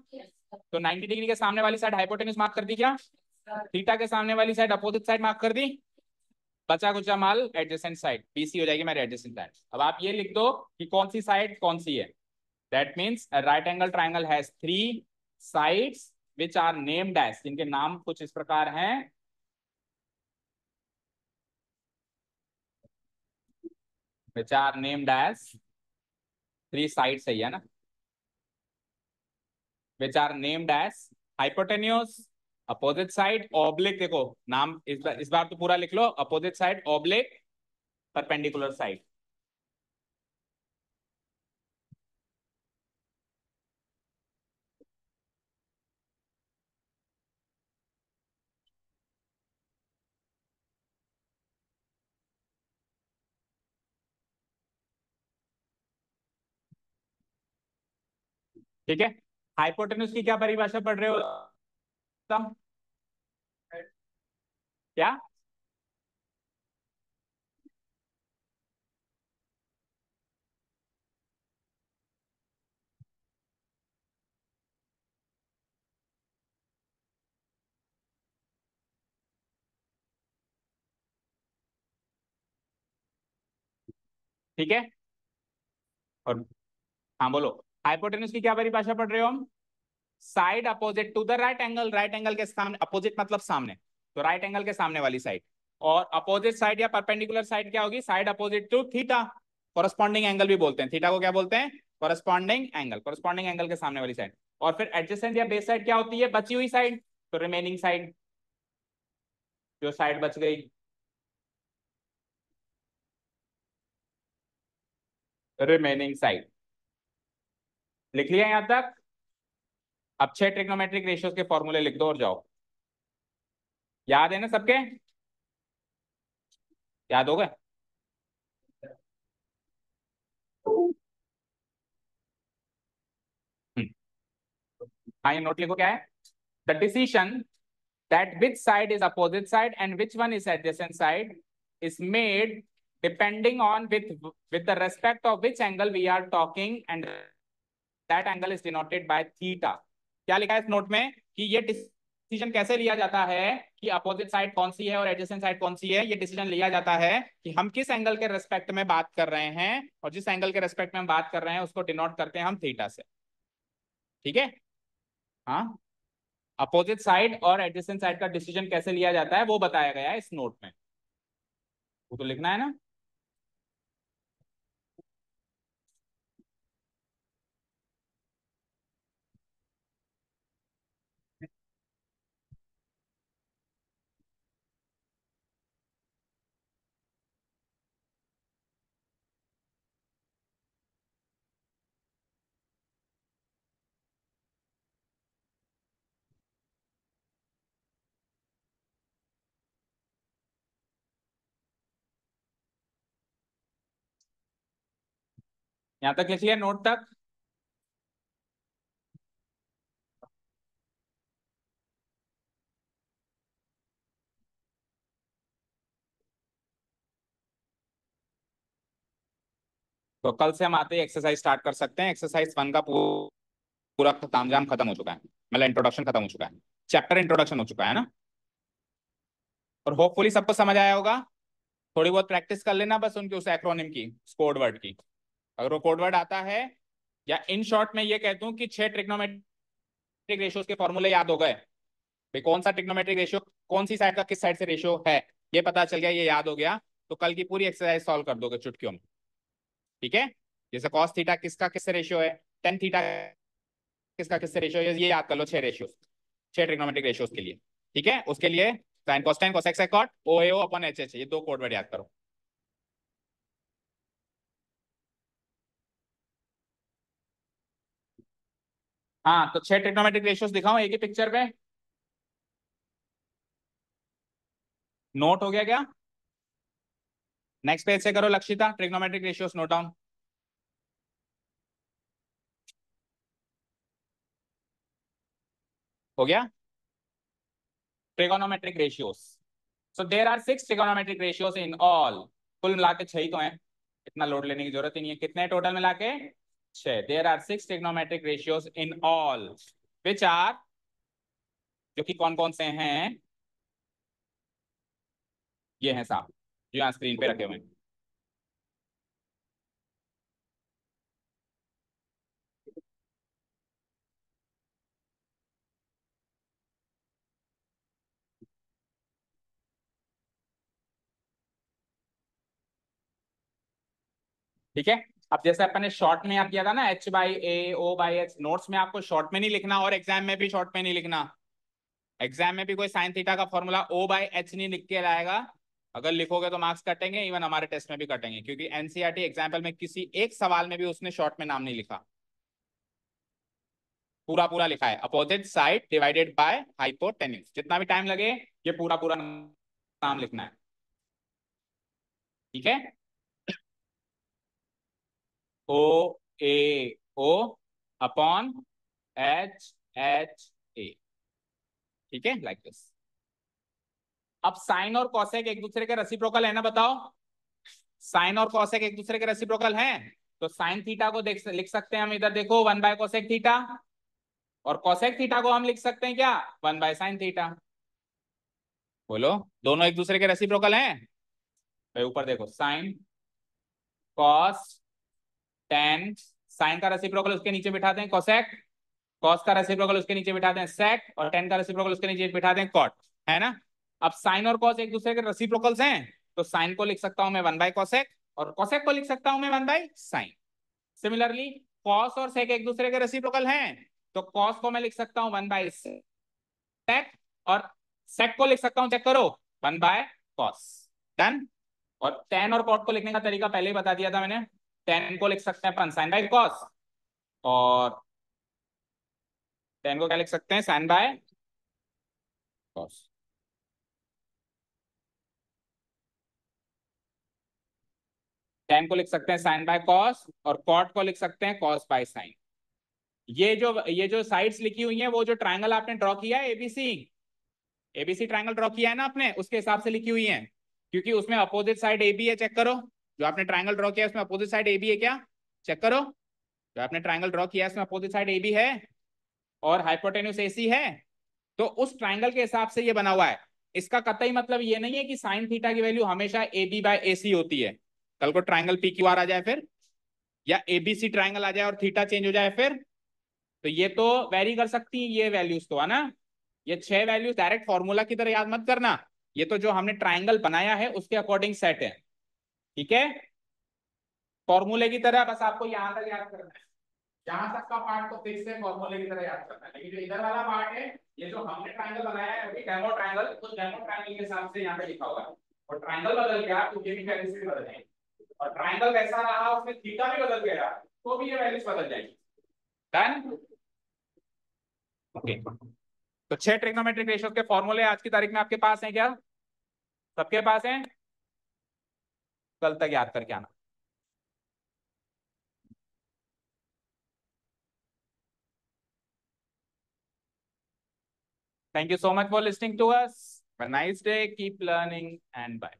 तो 90 डिग्री के सामने वाली साइड हाइपोटेन्यूज मार्क कर दी क्या? थीटा के सामने वाली साइड अपोजिट साइड मार्क कर दी। बचा कुचा माल एडजेसेंट साइड BC हो जाएगी मेरे एडजेसेंट साइड। अब आप ये लिख दो कि कौन सी साइड कौन सी है। That means right angle triangle has 3 sides which are named as, जिनके नाम कुछ इस प्रकार हैं। Which are named as 3 sides है ना, which are named as hypotenuse, opposite side, oblique. देखो नाम इस बार तो पूरा लिख लो, opposite side, oblique, perpendicular side. ठीक है, हाइपोटेन्यूज की क्या परिभाषा पढ़ रहे हो तुम? क्या? ठीक है, और हाँ बोलो, हाइपोटेन्यूज की क्या परिभाषा पढ़ रहे हो हम? Side opposite to the right angle, right angle के सामने, अपोजिट मतलब सामने, तो राइट एंगल के सामने वाली साइड। और अपोजिट साइड या परपेंडिकुलर साइड क्या होगी? Side opposite to theta, corresponding angle भी बोलते हैं थीटा को, क्या बोलते हैं? कोरस्पॉन्डिंग एंगल, कोरस्पॉन्डिंग एंगल के सामने वाली साइड। और फिर एडजेसेंट या बेस साइड क्या होती है? बची हुई साइड, तो रिमेनिंग साइड, जो साइड बच गई, रिमेनिंग साइड। लिख लिया यहां तक? अब 6 ट्रिग्नोमेट्रिक रेशियोज के फॉर्मूले लिख दो और जाओ। याद है ना सबके? याद हो गए? हाँ, ये नोट लिखो क्या है? The decision that which side is opposite side and which one is adjacent side is made depending on with the respect of which angle we are talking, and that angle is denoted by theta। क्या लिखा है इस नोट में कि ये डिसीजन कैसे लिया जाता है कि अपोजिट साइड कौन सी है और एडजेसेंट साइड कौन सी है? ये डिसीजन लिया जाता है कि हम किस एंगल के रेस्पेक्ट में बात कर रहे हैं, और जिस एंगल के रेस्पेक्ट में हम बात कर रहे हैं उसको डिनोट करते हैं हम थीटा से। ठीक है? हाँ, अपोजिट साइड और एडजेसेंट साइड का डिसीजन कैसे लिया जाता है वो बताया गया है इस नोट में, वो तो लिखना है ना। यहां तक लिख लिया नोट तक? तो कल से हम आते ही एक्सरसाइज स्टार्ट कर सकते हैं। एक्सरसाइज 1 का पूरा तामझाम खत्म हो चुका है, मतलब इंट्रोडक्शन खत्म हो चुका है, चैप्टर इंट्रोडक्शन हो चुका है ना। और होपफुली सबको समझ आया होगा। थोड़ी बहुत प्रैक्टिस कर लेना बस उनकी, उस एक्रोनिम की, कोड वर्ड की। अगर वो कोड वर्ड आता है, या इन शॉर्ट में ये कहता हूं कि 6 ट्रिग्नोमेट्रिक रेशियोज के फॉर्मूले याद हो गए भाई, कौन सा ट्रिग्नोमेट्रिक रेशियो कौन सी साइड का किस साइड से रेशियो है, ये पता चल गया, ये याद हो गया, तो कल की पूरी एक्सरसाइज सॉल्व कर दोगे चुटकियों में। ठीक है? जैसे कॉस थीटा किसका किससे रेशियो है, टेन थीटा किसका किससे रेशियो है, ये याद कर लो 6 रेशियो, 6 ट्रिग्नोमेट्रिक रेशियोज के लिए। ठीक है? उसके लिए sine cos tan cos x cot O A O upon H H, ये 2 कोड वर्ड याद करो। हाँ, तो 6 ट्रिग्नोमेट्रिक रेशियोज दिखाऊं एक ही पिक्चर पे? नोट हो गया क्या? नेक्स्ट पेज से करो Lakshita, trigonometric ratios note down. हो गया? Trigonometric ratios. So there are 6 trigonometric ratios in all. कुल मिला के 6 ही तो हैं, इतना लोड लेने की जरूरत ही नहीं है। कितने टोटल मिला के? 6। There are 6 trigonometric ratios in all, which are, जो कि कौन कौन से हैं? ये हैं साहब, जो यहाँ स्क्रीन पे रखे हुए हैं। ठीक है, अब जैसे अपन ने शॉर्ट में आप किया था ना, H/A, O/H, नोट्स में आपको शॉर्ट में नहीं लिखना और एग्जाम में भी शॉर्ट में नहीं लिखना। एग्जाम में भी कोई साइन थीटा का फॉर्मूला O/H नहीं लिख के लाएगा। अगर लिखोगे तो मार्क्स कटेंगे, इवन हमारे टेस्ट में भी कटेंगे, क्योंकि एनसीईआरटी एग्जाम्पल में किसी एक सवाल में भी उसने शॉर्ट में नाम नहीं लिखा, पूरा पूरा लिखा है, opposite side divided by hypotenuse. जितना भी टाइम लगे ये पूरा पूरा नाम लिखना है। ठीक है, O/A/O अपॉन H/H/A। ठीक है, लाइक दिस। अब साइन और कॉसेक एक दूसरे के रेसिप्रोकल है ना, बताओ? साइन और कॉसेक एक दूसरे के रेसिप्रोकल हैं, तो साइन थीटा को लिख सकते हैं हम, इधर देखो 1/कोसेक थीटा, और कोसेक थीटा को हम लिख सकते हैं क्या? 1/साइन थीटा। बोलो, दोनों एक दूसरे के रेसिप्रोकल हैं? भाई ऊपर देखो, साइन कॉस टेन, साइन का रेसिप्रोकल उसके नीचे बिठा दें कोसेक, कॉस का रेसिप्रोकल उसके नीचे बिठा दें सेक, और टेन का रेसिप्रोकल उसके नीचे बिठा दें कॉट, है ना? अब साइन और कॉस एक दूसरे के रेसिप्रोकल्स हैं, तो साइन को लिख सकता हूं मैं 1/कोसेक, और कोसेक को लिख सकता हूं मैं 1/साइन। सिमिलरली कॉस और सेक एक दूसरे के रेसिप्रोकल हैं, तो कॉस को मैं लिख सकता हूं 1/सेक, और सेक को लिख सकता हूं, चेक करो, 1/कॉस। डन। और टेन और कॉट को लिखने का तरीका पहले ही बता दिया था मैंने। टेन को लिख सकते हैं अपन sin/cos, और टेन को क्या लिख सकते हैं? sin/cos। टेन को लिख सकते हैं sin/cos, और कॉट को लिख सकते हैं cos/sin। ये जो साइड्स लिखी हुई हैं, वो जो ट्राइंगल आपने ड्रॉ किया है एबीसी, एबीसी ट्राइंगल ड्रॉ किया है ना आपने, उसके हिसाब से लिखी हुई है, क्योंकि उसमें अपोजिट साइड ए बी है। चेक करो, जो आपने ट्राइंगल ड्रॉ किया है उसमें अपोजिट साइड ए बी है क्या? चेक करो, जो आपने ट्राइंगल ड्रॉ किया है उसमें अपोजिट साइड ए बी है, और हाइपोटेन्यूस AC है, तो उस ट्राइंगल के हिसाब से ये बना हुआ है। इसका कतई मतलब ये नहीं है कि साइन थीटा की वैल्यू हमेशा AB/AC होती है। कल को ट्राइंगल PQR आ जाए फिर, या ABC ट्राइंगल आ जाए और थीटा चेंज हो जाए फिर, तो ये तो वेरी कर सकती है ये वैल्यूज तो, है ना? ये 6 वैल्यूज डायरेक्ट फॉर्मूला की तरह याद मत करना, ये तो जो हमने ट्राइंगल बनाया है उसके अकॉर्डिंग सेट है। ठीक है, फॉर्मूले की तरह बस आपको यहां तक याद करना है, यहाँ तक का पार्ट तो फिक्स है, फॉर्मूले की तरह याद करना है, लेकिन जो इधर वाला पार्ट है, ये जो हमने ट्रायंगल बनाया है अभी डेमो ट्रायंगल, उस डेमो ट्रायंगल के हिसाब से यहाँ पे लिखा हुआ है। और ट्रायंगल बदल गया तो ये भी वैल्यूज भी बदल जाएंगी, और ट्रायंगल कैसा रहा उसमें थीटा भी बदल गया तो भी ये वैल्यूज बदल जाएगी। डन। ओके, तो 6 ट्रिग्नोमेट्रिक रेशियोज के फॉर्मूले आज की तारीख में आपके पास हैं क्या? सबके पास हैं? कल तक याद करके आना। Thank you so much for listening to us. Have a nice day. Keep learning and bye.